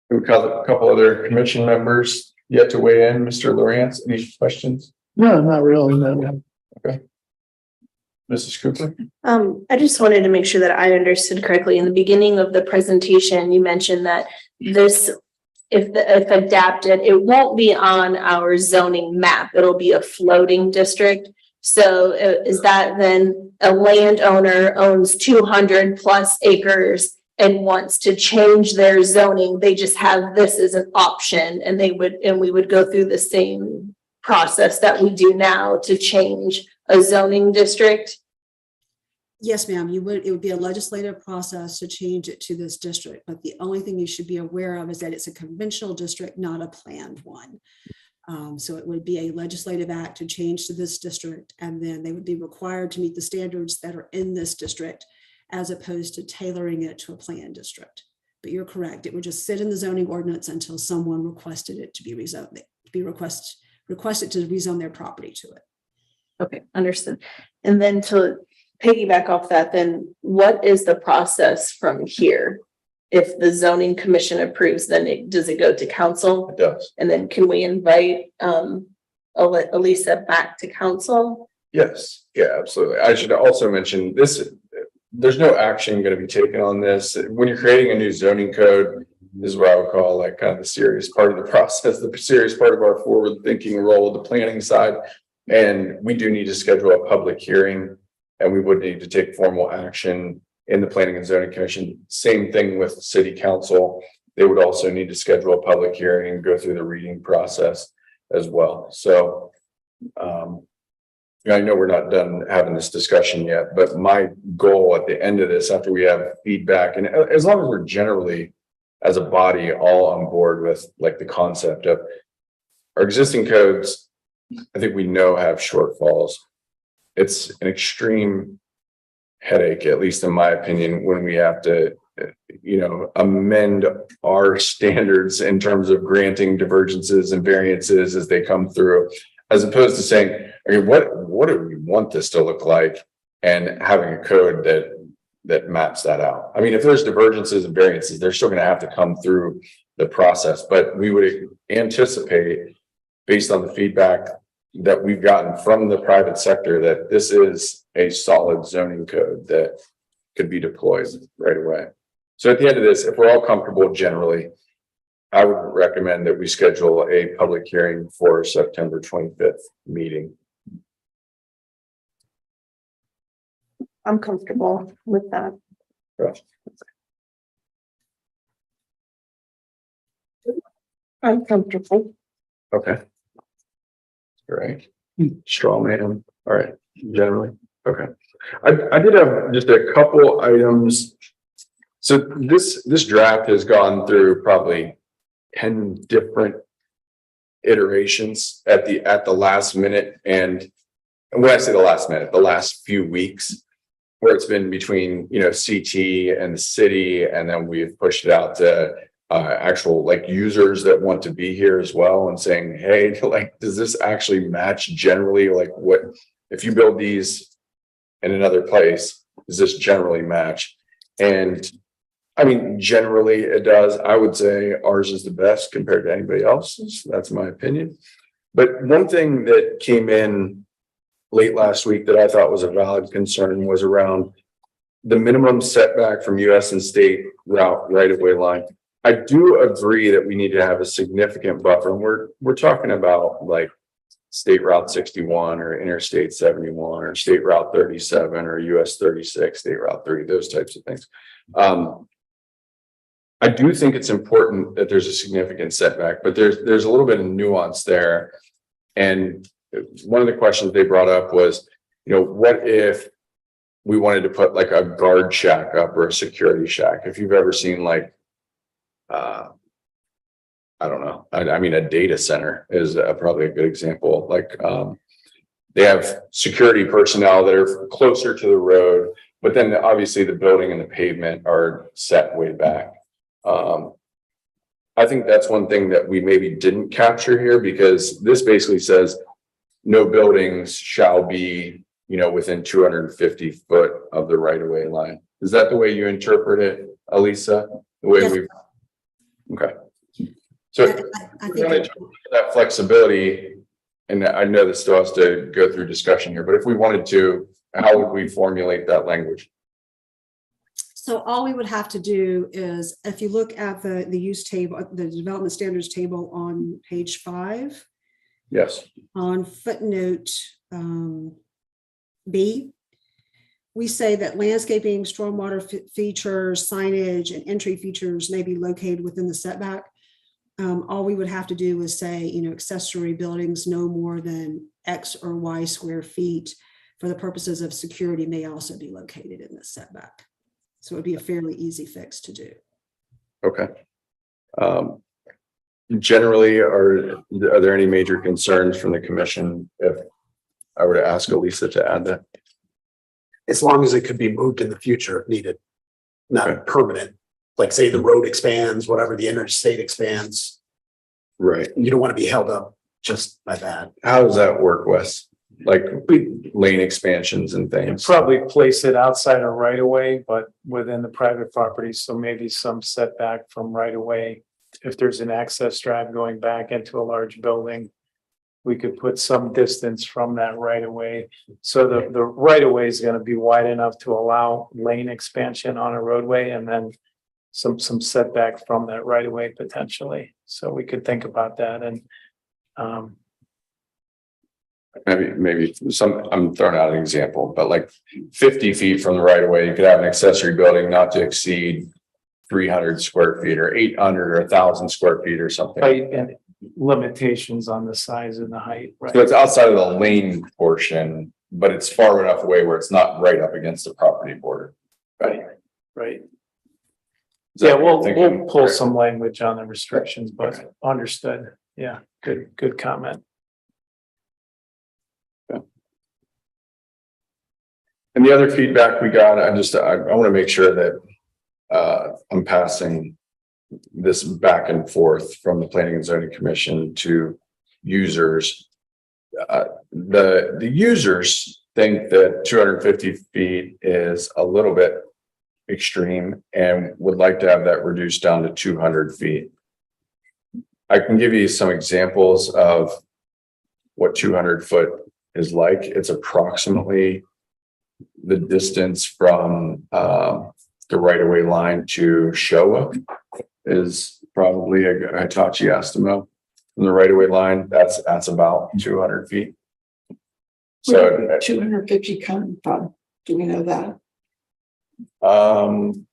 We've got a couple other commission members yet to weigh in. Mr. Lawrence, any questions? No, not really. No. Okay. Mrs. Cooper? I just wanted to make sure that I understood correctly. In the beginning of the presentation, you mentioned that this, if adapted, it won't be on our zoning map. It'll be a floating district. So is that then a landowner owns 200 plus acres and wants to change their zoning? They just have this as an option, and we would go through the same process that we do now to change a zoning district? Yes, ma'am, it would be a legislative process to change it to this district, but the only thing you should be aware of is that it's a conventional district, not a planned one. So it would be a legislative act to change to this district, and then they would be required to meet the standards that are in this district, as opposed to tailoring it to a planned district. But you're correct, it would just sit in the zoning ordinance until someone requested it to be rezoned, requested to rezone their property to it. Okay, understood. And then to piggyback off that, then what is the process from here? If the zoning commission approves, then does it go to council? It does. And then can we invite Elisa back to council? Yes, yeah, absolutely. I should also mention this, there's no action going to be taken on this. When you're creating a new zoning code, this is what I would call like kind of the serious part of the process, the serious part of our forward thinking role, the planning side. And we do need to schedule a public hearing, and we would need to take formal action in the Planning and Zoning Commission. Same thing with City Council. They would also need to schedule a public hearing and go through the reading process as well. So I know we're not done having this discussion yet, but my goal at the end of this, after we have feedback, and as long as we're generally as a body all on board with like the concept of our existing codes, I think we know have shortfalls. It's an extreme headache, at least in my opinion, when we have to, amend our standards in terms of granting divergences and variances as they come through, as opposed to saying, okay, what do we want this to look like, and having a code that maps that out. I mean, if there's divergences and variances, they're still going to have to come through the process, but we would anticipate, based on the feedback that we've gotten from the private sector, that this is a solid zoning code that could be deployed right away. So at the end of this, if we're all comfortable generally, I would recommend that we schedule a public hearing for September 25th meeting. I'm comfortable with that. Right. I'm comfortable. Okay. All right. Straw man. All right. Generally. Okay. I did have just a couple items. So this draft has gone through probably 10 different iterations at the last minute. And when I say the last minute, the last few weeks, where it's been between, CT and the city, and then we've pushed it out to actual like users that want to be here as well, and saying, hey, like, does this actually match generally? Like, what if you build these in another place, does this generally match? And I mean, generally it does. I would say ours is the best compared to anybody else's. That's my opinion. But one thing that came in late last week that I thought was a valid concern was around the minimum setback from US and state route right-of-way line. I do agree that we need to have a significant buffer. And we're talking about like State Route 61 or Interstate 71 or State Route 37 or US 36, State Route 30, those types of things. I do think it's important that there's a significant setback, but there's a little bit of nuance there. And one of the questions they brought up was, what if we wanted to put like a guard shack up or a security shack? If you've ever seen like, I don't know. I mean, a data center is probably a good example. Like they have security personnel that are closer to the road, but then obviously the building and the pavement are set way back. I think that's one thing that we maybe didn't capture here, because this basically says no buildings shall be, within 250 foot of the right-of-way line. Is that the way you interpret it, Elisa? The way Yes. Okay. So I we're think going to that flexibility, and I know this still has to go through discussion here, but if we wanted to, how would we formulate that language? so. All we would have to do is, if you look at the use table, the development standards table on page 5, Yes. on footnote B, we say that landscaping, stormwater features, signage, and entry features may be located within the setback. All we would have to do is say, accessory buildings no more than X or Y square feet for the purposes of security may also be located in the setback. So it would be a fairly easy fix to do. Okay. Generally, are there any major concerns from the commission if I were to ask Elisa to add that? As long as it could be moved in the future if needed, not Okay. permanent. Like say the road expands, whatever, the interstate expands, Right. you don't want to be held up just by that. How does that work, Wes? like lane expansions and things. Probably place it outside of right of way, but within the private property, so maybe some setback from right of way. If there's an access drive going back into a large building, we could put some distance from that right of way. So the right of way is gonna be wide enough to allow lane expansion on a roadway, and then some setback from that right of way potentially. So we could think about that, and Maybe I'm throwing out an example, but like 50 feet from the right of way, you could have an accessory building not to exceed 300 square feet or 800 or 1,000 square feet or something. height and limitations on the size and the height, right? So it's outside of the lane portion, but it's far enough away where it's not right up against the property border. Right, right. Is that Yeah, what we'll you're thinking? pull some language on the restrictions, but Okay. understood. Yeah, good comment. And the other feedback we got, I want to make sure that I'm passing this back and forth from the Planning and Zoning Commission to users. The users think that 250 feet is a little bit extreme and would like to have that reduced down to 200 feet. I can give you some examples of what 200 foot is like. It's approximately the distance from the right-of-way line to Showa is probably a Hitachi Estimo. From the right-of-way line, that's about 200 feet. So 250 coming from, do we know that?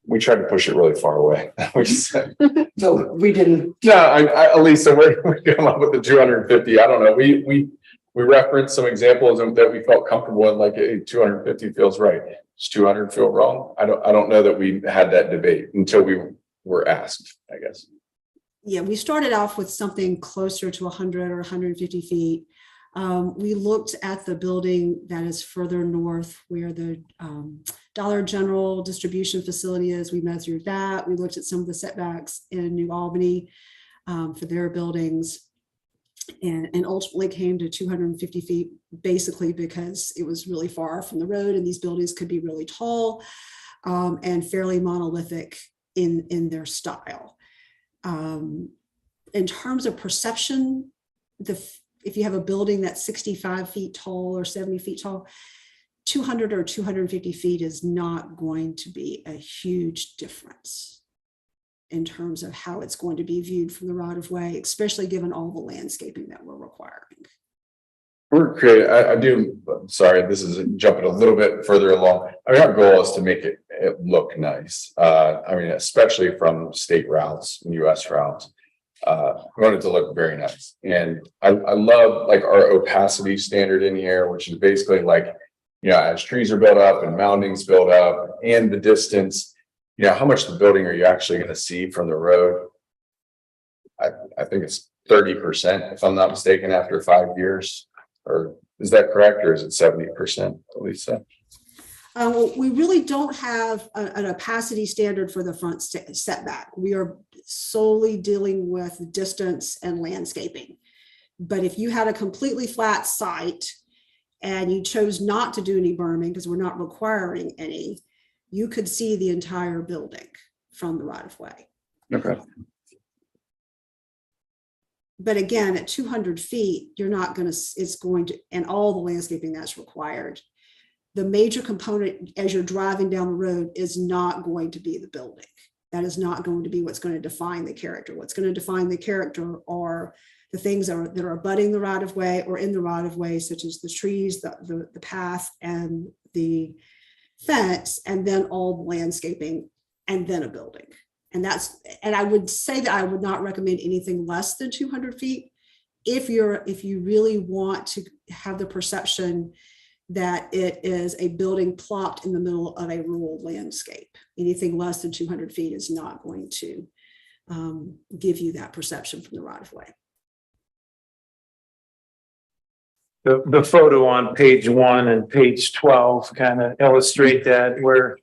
we tried to push it really far away. We said, So we didn't, no, Lisa, where did we come up with the 250? I don't know. We referenced some examples that we felt comfortable in, like, hey, 250 feels right. Does 200 feel wrong? I don't know that we had that debate until we were asked, I guess. Yeah, we started off with something closer to 100 or 150 feet. We looked at the building that is further north where the Dollar General distribution facility is. We measured that. We looked at some of the setbacks in New Albany for their buildings, and ultimately came to 250 feet, basically because it was really far from the road, and these buildings could be really tall and fairly monolithic in their style. In terms of perception, if you have a building that's 65 feet tall or 70 feet tall, 200 or 250 feet is not going to be a huge difference in terms of how it's going to be viewed from the right of way, especially given all the landscaping that we're requiring. We're creating, sorry, this is jumping a little bit further along. I mean, our goal is to make it look nice. I mean, especially from state routes and US routes. We want it to look very nice. And I love like our opacity standard in here, which is basically like, you know, as trees are built up and moundings build up and the distance, you know, how much the building are you actually going to see from the road? I think it's 30%, if I'm not mistaken, after 5 years. Or is that correct? Or is it 70%, Lisa? We really don't have an opacity standard for the front setback. We are solely dealing with distance and landscaping. But if you had a completely flat site and you chose not to do any berming because we're not requiring any, you could see the entire building from the right of way. Okay. But again, at 200 feet, you're not going to, it's going to, and all the landscaping that's required. The major component as you're driving down the road is not going to be the building. That is not going to be what's going to define the character. What's going to define the character are the things that are abutting the right of way or in the right of way, such as the trees, the path, and the fence, and then all the landscaping, and then a building. And I would say that I would not recommend anything less than 200 feet if you really want to have the perception that it is a building plopped in the middle of a rural landscape. Anything less than 200 feet is not going to give you that perception from the right of way. The photo on page 1 and page 12 kind of illustrate that, where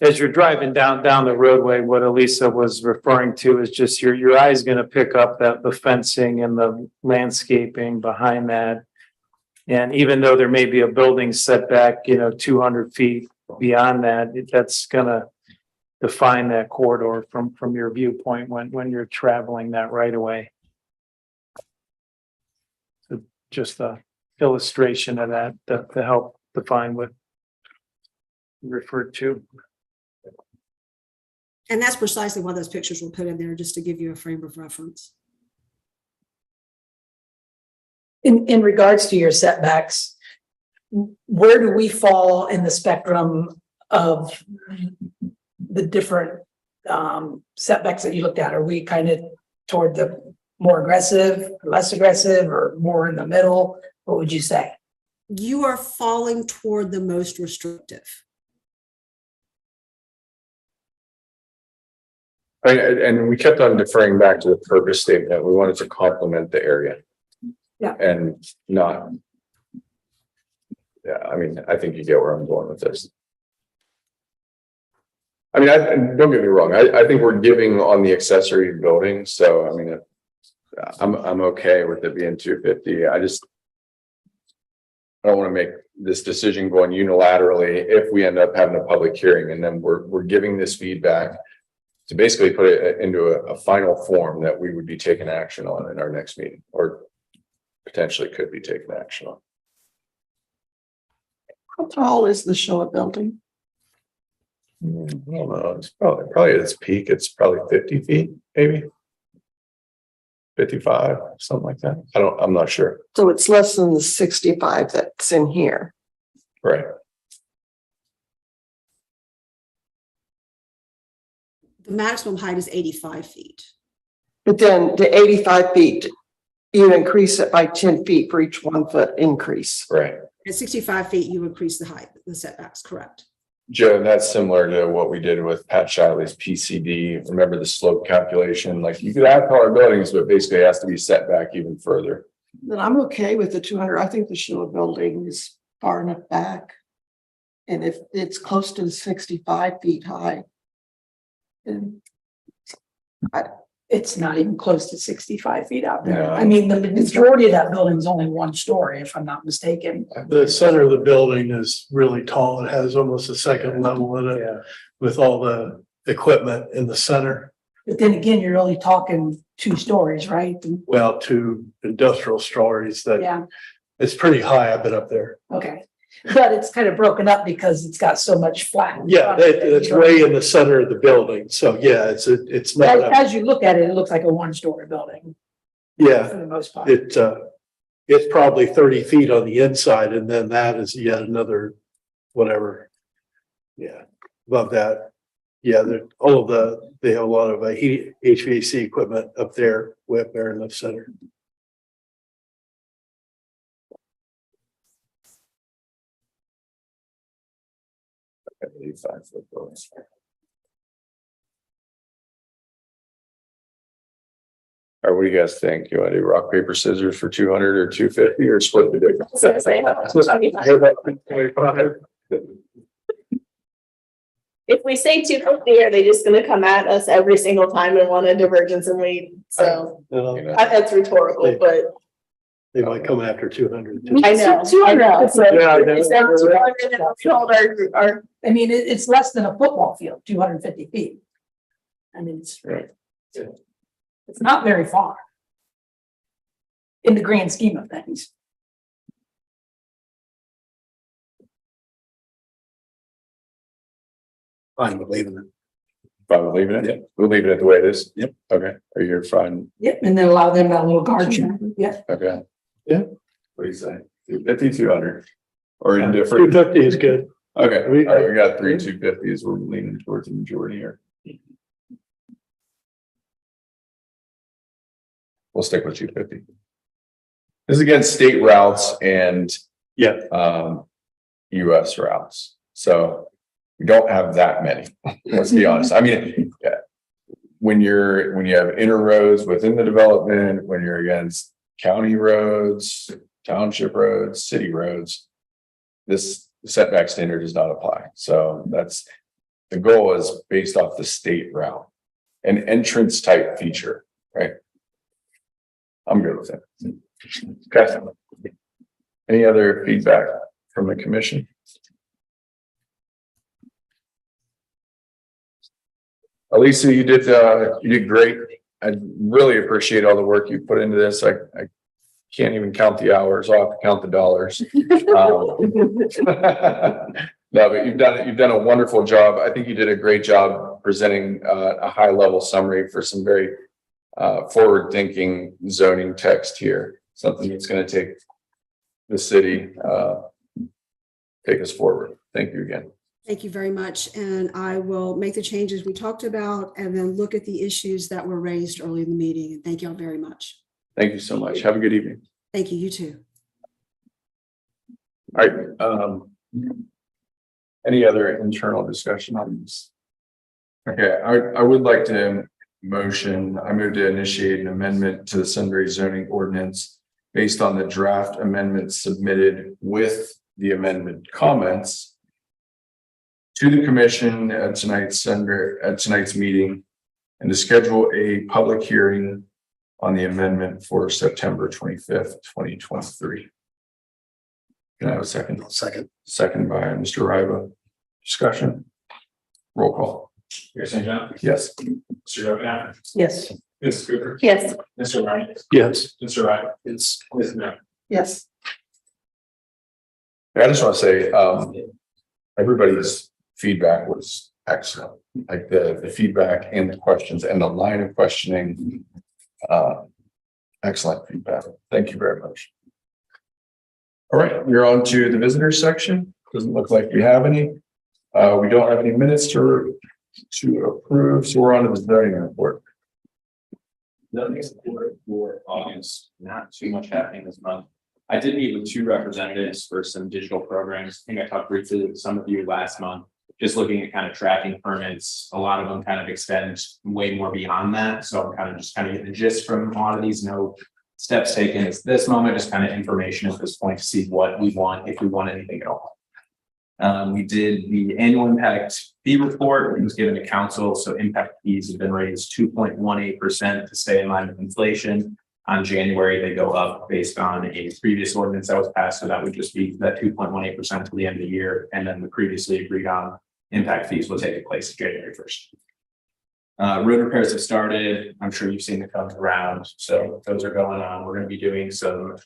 as you're driving down the roadway, what Elisa was referring to is just your eye's going to pick up that the fencing and the landscaping behind that. And even though there may be a building setback, 200 feet beyond that, that's gonna define that corridor from your viewpoint when you're traveling that right away. So just a illustration of that to help define what you referred to. And that's precisely why those pictures were put in there, just to give you a frame of reference. In regards to your setbacks, where do we fall in the spectrum of the different setbacks that you looked at? Are we kind of toward the more aggressive, less aggressive, or more in the middle? What would you say? You are falling toward the most restrictive. And we kept on deferring back to the purpose statement. We wanted to complement the area. Yeah. And not. Yeah, I mean, I think you get where I'm going with this. I mean, don't get me wrong. I think we're giving on the accessory building. So, I mean, I'm okay with it being 250. I don't want to make this decision going unilaterally if we end up having a public hearing and then we're giving this feedback to basically put it into a final form that we would be taking action on in our next meeting, or potentially could be taking action on. How tall is the Showa building? I don't know. It's probably at its peak. It's probably 50 feet, maybe 55, something like that. I'm not sure. So it's less than the 65 that's in here. Right. The maximum height is 85 feet. But then the 85 feet, you increase it by 10 feet for each 1 foot increase. Right. At 65 feet, you increase the height, the setbacks, correct? Joe, that's similar to what we did with Pat Shiley's PCD. Remember the slope calculation? Like you could add taller buildings, but basically it has to be set back even further. Then I'm okay with the 200. I think the Showa building is far enough back. And if it's close to 65 feet high, then It's not even close to 65 feet out there. No. I mean, the majority of that building is only 1 story, if I'm not mistaken. The center of the building is really tall. It has almost a second level in it with all the equipment in the center. But then again, you're only talking 2 stories, right? Well, 2 industrial stories that Yeah, it's pretty high. I've been up there. okay. But it's kind of broken up because it's got so much flat. in Yeah, front of it. it's way in the center of the building. So yeah, it's not, As you look at it, it looks like a 1-story building yeah, for the most part. it's probably 30 feet on the inside and then that is yet another whatever. Yeah, above that. Yeah, they have a lot of HVAC equipment up there, way up there in the center. At 85 foot buildings. All right, what do you guys think? You want to do rock, paper, scissors for 200 or 250 or split the difference? If we say 250, are they just gonna come at us every single time and want a divergence and so that's rhetorical, but They might come after 200. I know. 200. So Yeah, I know. is that 200 and we hold our I mean, it's less than a football field, 250 feet. I mean, it's not very far in the grand scheme of things. Fine with leaving it. Fine with leaving it? Yeah. We'll leave it the way it is. Yep. Okay. Are you fine? Yep, and then allow them that little guard shack. Yeah. Okay. Yeah. What do you say? 250, 200 or indifferent? 250 is good. Okay. All right. We got 3 250s. We're leaning towards the majority here. We'll stick with 250. This is against state routes and US routes. So we don't have that many. Let's be honest. I mean, when you have inner roads within the development, when you're against county roads, township roads, city roads, this setback standard does not apply. So that's the goal is based off the state route, an entrance type feature, right? I'm good with it. Okay. Any other feedback from the commission? Elisa, you did great. I really appreciate all the work you put into this. I can't even count the hours. I'll have to count the dollars. No, but you've done a wonderful job. I think you did a great job presenting a high level summary for some very forward thinking zoning text here. Something that's going to take the city, take us forward. Thank you again. Thank you very much. And I will make the changes we talked about and then look at the issues that were raised early in the meeting. And thank you all very much. Thank you so much. Have a good evening. Thank you. You too. All right. Any other internal discussion on this? Okay, I would like to move to initiate an amendment to the Sunbury zoning ordinance based on the draft amendment submitted with the amendment comments to the commission at tonight's meeting, and to schedule a public hearing on the amendment for September 25th, 2023. Can I have a second? Second. Second by Mr. Riva. Discussion. Roll call. Mayor St. John. Yes. Mr. Rogan. Yes. Ms. Cooper. Yes. Mr. Ryan. Yes. Mr. Ryan. It's Ms. Miller. Yes. I just want to say, everybody's feedback was excellent. Like the feedback and the questions and the line of questioning. Excellent feedback. Thank you very much. All right, we're on to the visitor section. Doesn't look like we have any. We don't have any minutes to approve, so we're on to the zoning report. Nothing for August, not too much happening this month. I did meet with two representatives for some digital programs. I think I talked briefly with some of you last month, just looking at kind of tracking permits. A lot of them kind of extend way more beyond that. So I'm kind of getting the gist from a lot of these. No steps taken at this moment, just kind of information at this point to see what we want, if we want anything at all. We did the annual impact fee report. It was given to council. So impact fees have been raised 2.18% to stay in line with inflation. On January, they go up based on a previous ordinance that was passed. So that would just be that 2.18% to the end of the year. And then the previously agreed on impact fees will take place January 1st. Road repairs have started. I'm sure you've seen the comes around. So those are going on. We're going to be doing some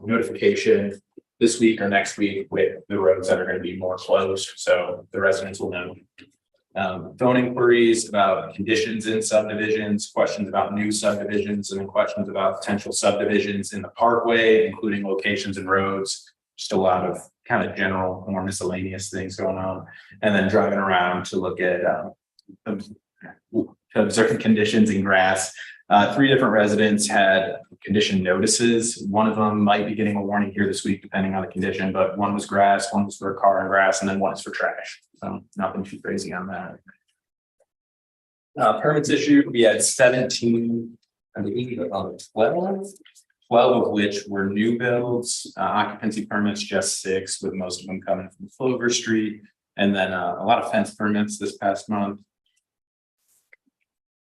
notification this week or next week with the roads that are going to be more closed. So the residents will know. Phone inquiries about conditions in subdivisions, questions about new subdivisions, and then questions about potential subdivisions in the parkway, including locations and roads. Just a lot of kind of general, more miscellaneous things going on. And then driving around to look at observing conditions in grass. 3 different residents had condition notices. One of them might be getting a warning here this week, depending on the condition, but one was grass, one was for a car and grass, and then one is for trash. So nothing too crazy on that. Permits issued, we had 17, I believe, 12 of which were new builds. Occupancy permits, just 6, with most of them coming from Clover Street. And then a lot of fence permits this past month.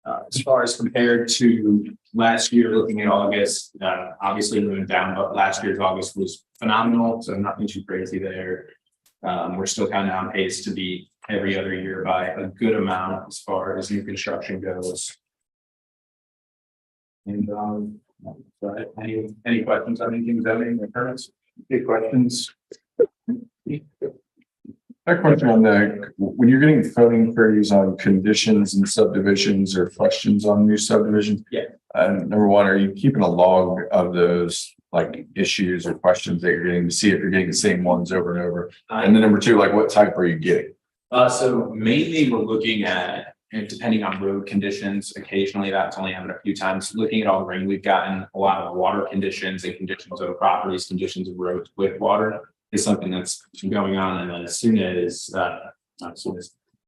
As far as compared to last year, looking at August, obviously moving down, but last year's August was phenomenal. So nothing too crazy there. We're still kind of on pace to be every other year by a good amount as far as new construction goes. And any questions on anything zoning or permits? Any questions? A question on the, when you're getting phone inquiries on conditions and subdivisions or questions on new subdivisions. Yeah. Number one, are you keeping a log of those like issues or questions that you're getting to see if you're getting the same ones over and over? And then number 2, like what type are you getting? So mainly we're looking at, and depending on road conditions, occasionally that's only happened a few times. Looking at all the rain, we've gotten a lot of water conditions and conditions of properties, conditions of roads with water is something that's going on. And then as soon as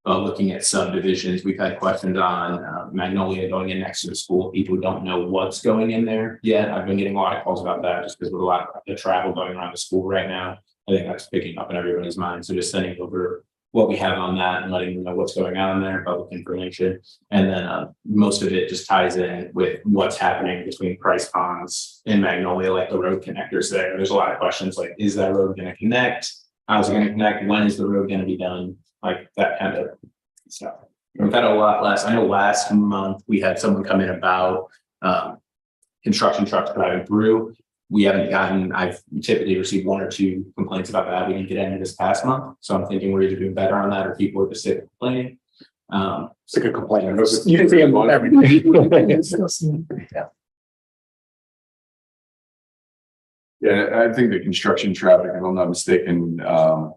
looking at subdivisions, we've had questions on Magnolia going in next to the school. People don't know what's going in there yet. I've been getting a lot of calls about that just because with a lot of the travel going around the school right now. I think that's picking up in everybody's mind. So just sending over what we have on that and letting them know what's going on there, public information. And then most of it just ties in with what's happening between Price Ponds and Magnolia, like the road connectors there. There's a lot of questions like, is that road going to connect? How's it going to connect? When is the road going to be done? Like that kind of stuff. We've had a lot less. I know last month we had someone come in about construction trucks driving through. We haven't gotten, I've typically received 1 or 2 complaints about that. We didn't get any this past month. So I'm thinking we're either doing better on that or people are just complaining. Sick of complaining. You can see them on everything. Yeah, I think the construction traffic, if I'm not mistaken, on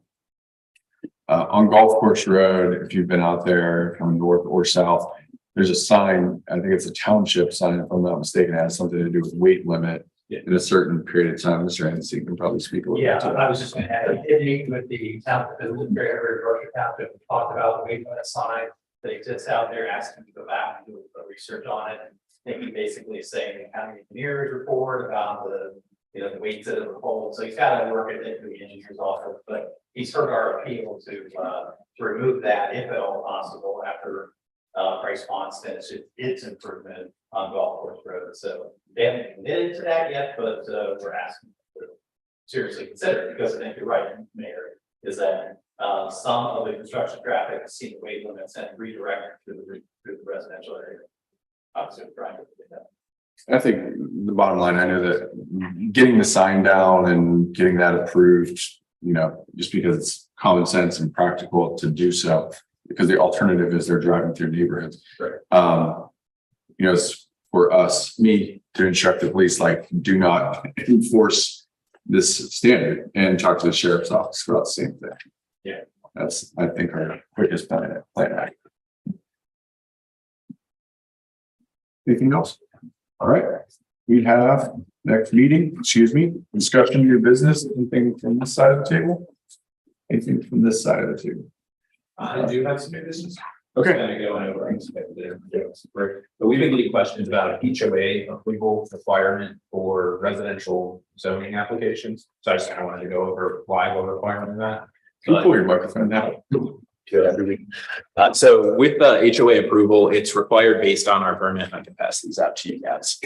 Golf Course Road, if you've been out there from north or south, there's a sign, I think it's a township sign, if I'm not mistaken, it has something to do with weight limit in a certain period of time. Mr. Anderson can probably speak a little bit to that. I was just gonna add, I did meet with the town, Georgia Township, we talked about the weight limit sign that exists out there, asking them to go back and do a research on it. I think he basically is saying the county engineers report about the, the weights of the pole, so he's got to work it into the engineer's office, but he's heard our appeal to remove that if at all possible after Price Ponds finishes its improvement on Golf Course Road. So they haven't committed to that yet, but we're asking to seriously consider it, because I think you're right, Mayor, is that some of the construction traffic has seen the weight limits and redirect to the residential area. Obviously, we're trying to do that. I think the bottom line, I know that getting the sign down and getting that approved, just because it's common sense and practical to do so, because the alternative is they're driving through neighborhoods. Right. It's for us, me to instruct the police, like, do not enforce this standard, and talk to the sheriff's office about the same thing. Yeah. That's, I think, our quickest plan. Anything else? All right, we have next meeting, discussion of your business. Anything from this side of the table? Anything from this side of the table? I do have some new business. Okay. Kind of going over but we've been getting questions about HOA approval requirement for residential zoning applications. So I just kind of wanted to go over why we're requiring that. Can you pull your microphone down? So with the HOA approval, it's required based on our permit. I can pass these out to you guys.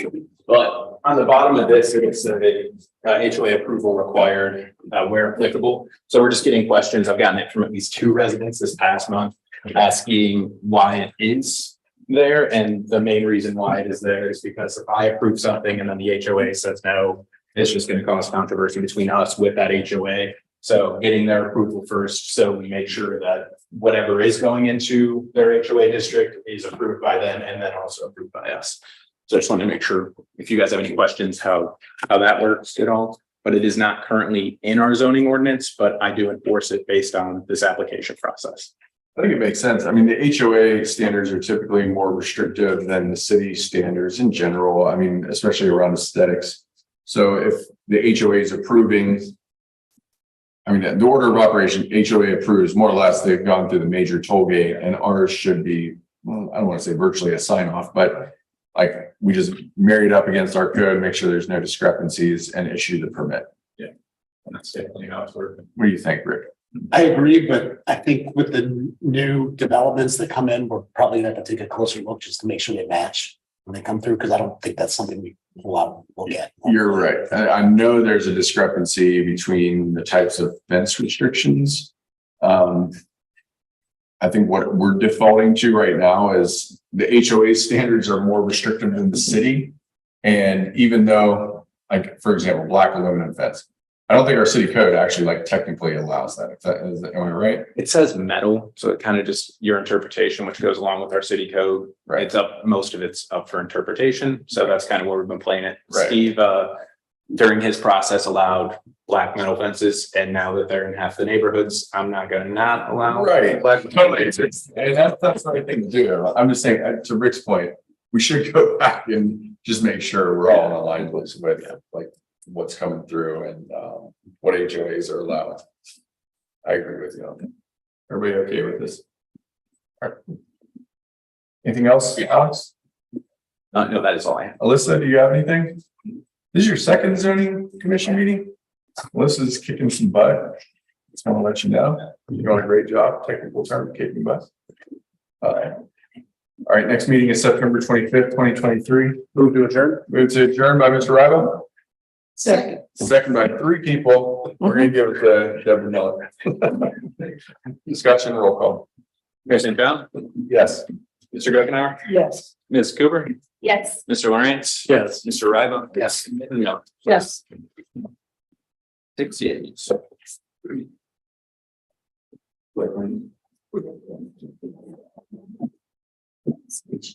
But on the bottom of this, it's a HOA approval required where applicable. So we're just getting questions. I've gotten it from at least 2 residents this past month asking why it is there. And the main reason why it is there is because if I approve something and then the HOA says no, it's just going to cause controversy between us with that HOA. So getting their approval first, so we make sure that whatever is going into their HOA district is approved by them and then also approved by us. So I just want to make sure if you guys have any questions, how that works at all. But it is not currently in our zoning ordinance, but I do enforce it based on this application process. I think it makes sense. I mean, the HOA standards are typically more restrictive than the city standards in general. I mean, especially around aesthetics. So if the HOA is approving, I mean, the order of operation, HOA approves, more or less, they've gone through the major toll gate, and ours should be, well, I don't want to say virtually a sign off, but like we just marry it up against our code, make sure there's no discrepancies, and issue the permit. Yeah. And that's definitely how it's working. What do you think, Rick? I agree, but I think with the new developments that come in, we're probably gonna have to take a closer look just to make sure they match when they come through, because I don't think that's something we'll get. You're right. I know there's a discrepancy between the types of fence restrictions. I think what we're defaulting to right now is the HOA standards are more restrictive than the city. And even though, like, for example, black aluminum fence, I don't think our city code actually like technically allows that. Am I right? It says metal, so it kind of just your interpretation, which goes along with our city code. Right. It's up, most of it's up for interpretation. So that's kind of where we've been playing it. Right. Steve, during his process allowed black metal fences, and now that they're in half the neighborhoods, I'm not gonna not allow. Right. Black Totally. And that's the right thing to do. I'm just saying, to Rick's point, we should go back and just make sure we're all aligned with like what's coming through and what HOAs are allowed. I agree with you on that. Everybody okay with this? All right. Anything else, Alex? No, that is all I have. Alyssa, do you have anything? This is your second zoning commission meeting? Alyssa's kicking some butt. Just want to let you know, you're doing a great job, technical term, keeping bus. All right, next meeting is September 25th, 2023. Move to adjourn. Move to adjourn by Mr. Riva, Second. second by three people. We're gonna give it to Deborah Miller. Discussion, roll call. Commissioner Brown, Yes. Mr. Gokenhour, Yes. Ms. Cooper, Yes. Mr. Lawrence. Yes. Mr. Riva. Yes. No. Yes. 6 yeas. Speech.